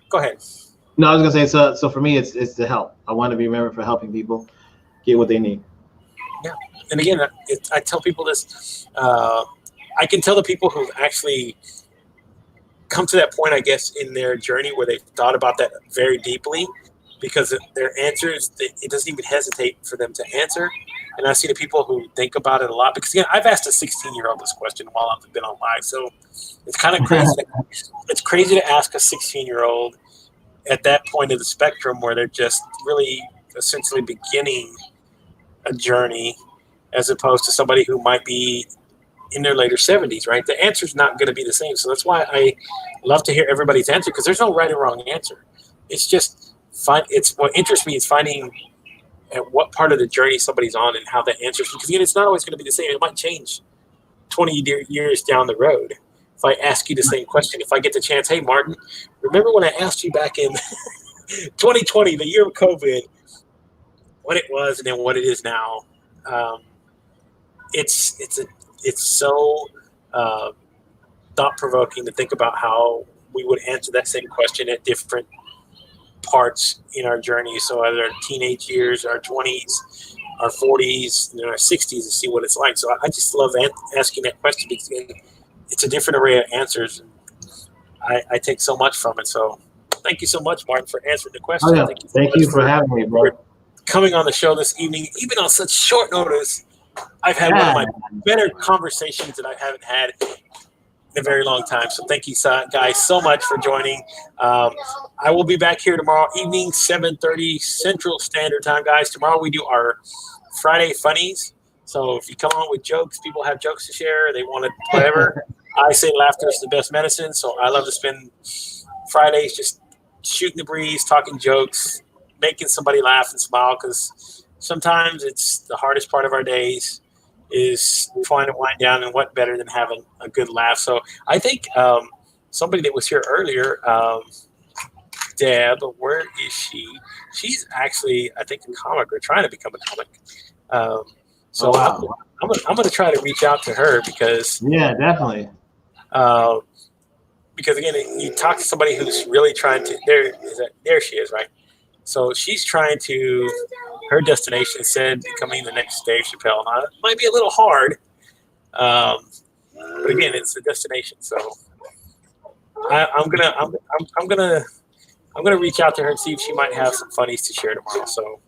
Go ahead. No, I was gonna say so for me, it's to help. I want to be remembered for helping people get what they need. Yeah, and again, I tell people this. I can tell the people who've actually come to that point, I guess, in their journey where they've thought about that very deeply, because their answers, it doesn't even hesitate for them to answer. And I see the people who think about it a lot, because again, I've asked a 16-year-old this question while I've been on live, so it's kind of crazy. It's crazy to ask a 16-year-old at that point of the spectrum where they're just really essentially beginning a journey, as opposed to somebody who might be in their later 70s, right? The answer's not going to be the same. So that's why I love to hear everybody's answer, because there's no right or wrong answer. It's just it's what interests me is finding at what part of the journey somebody's on and how that answers. Because again, it's not always going to be the same. It might change 20 years down the road. If I ask you the same question, if I get the chance, hey, Martin, remember when I asked you back in 2020, the year of COVID, what it was and then what it is now? It's so thought-provoking to think about how we would answer that same question at different parts in our journey. So either our teenage years, our 20s, our 40s, and our 60s, to see what it's like. So I just love asking that question, because it's a different array of answers. I take so much from it. So thank you so much, Martin, for answering the question. Oh, yeah. Thank you for having me, bro. Coming on the show this evening, even on such short notice. I've had one of my better conversations that I haven't had in a very long time. So thank you, guys, so much for joining. I will be back here tomorrow evening, 7:30 Central Standard Time, guys. Tomorrow we do our Friday funnies. So if you come on with jokes, people have jokes to share. They want to whatever. I say laughter is the best medicine. So I love to spend Fridays just shooting the breeze, talking jokes, making somebody laugh and smile, because sometimes it's the hardest part of our days is trying to wind down, and what better than having a good laugh. So I think somebody that was here earlier, Deb, where is she? She's actually, I think, a comic or trying to become a comic. So wow. I'm going to try to reach out to her, because definitely. Because again, you talk to somebody who's really trying to. There she is, right? So she's trying to. Her destination said becoming the next Dave Chappelle. Now, it might be a little hard, but again, it's the destination. So I'm gonna reach out to her and see if she might have some funnies to share tomorrow. So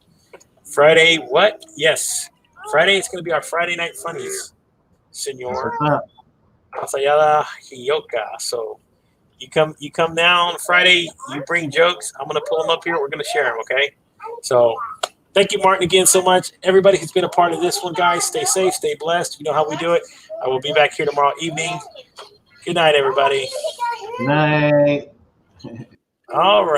Friday, what? Yes, Friday is gonna be our Friday night funnies, Senor Asayada Hiyoka. So you come down Friday. You bring jokes. I'm gonna pull them up here. We're gonna share them. Okay. So. Thank you, Martin, again so much. Everybody who's been a part of this one, guys, stay safe, stay blessed. You know how we do it. I will be back here tomorrow evening. Good night, everybody. Good night. All right.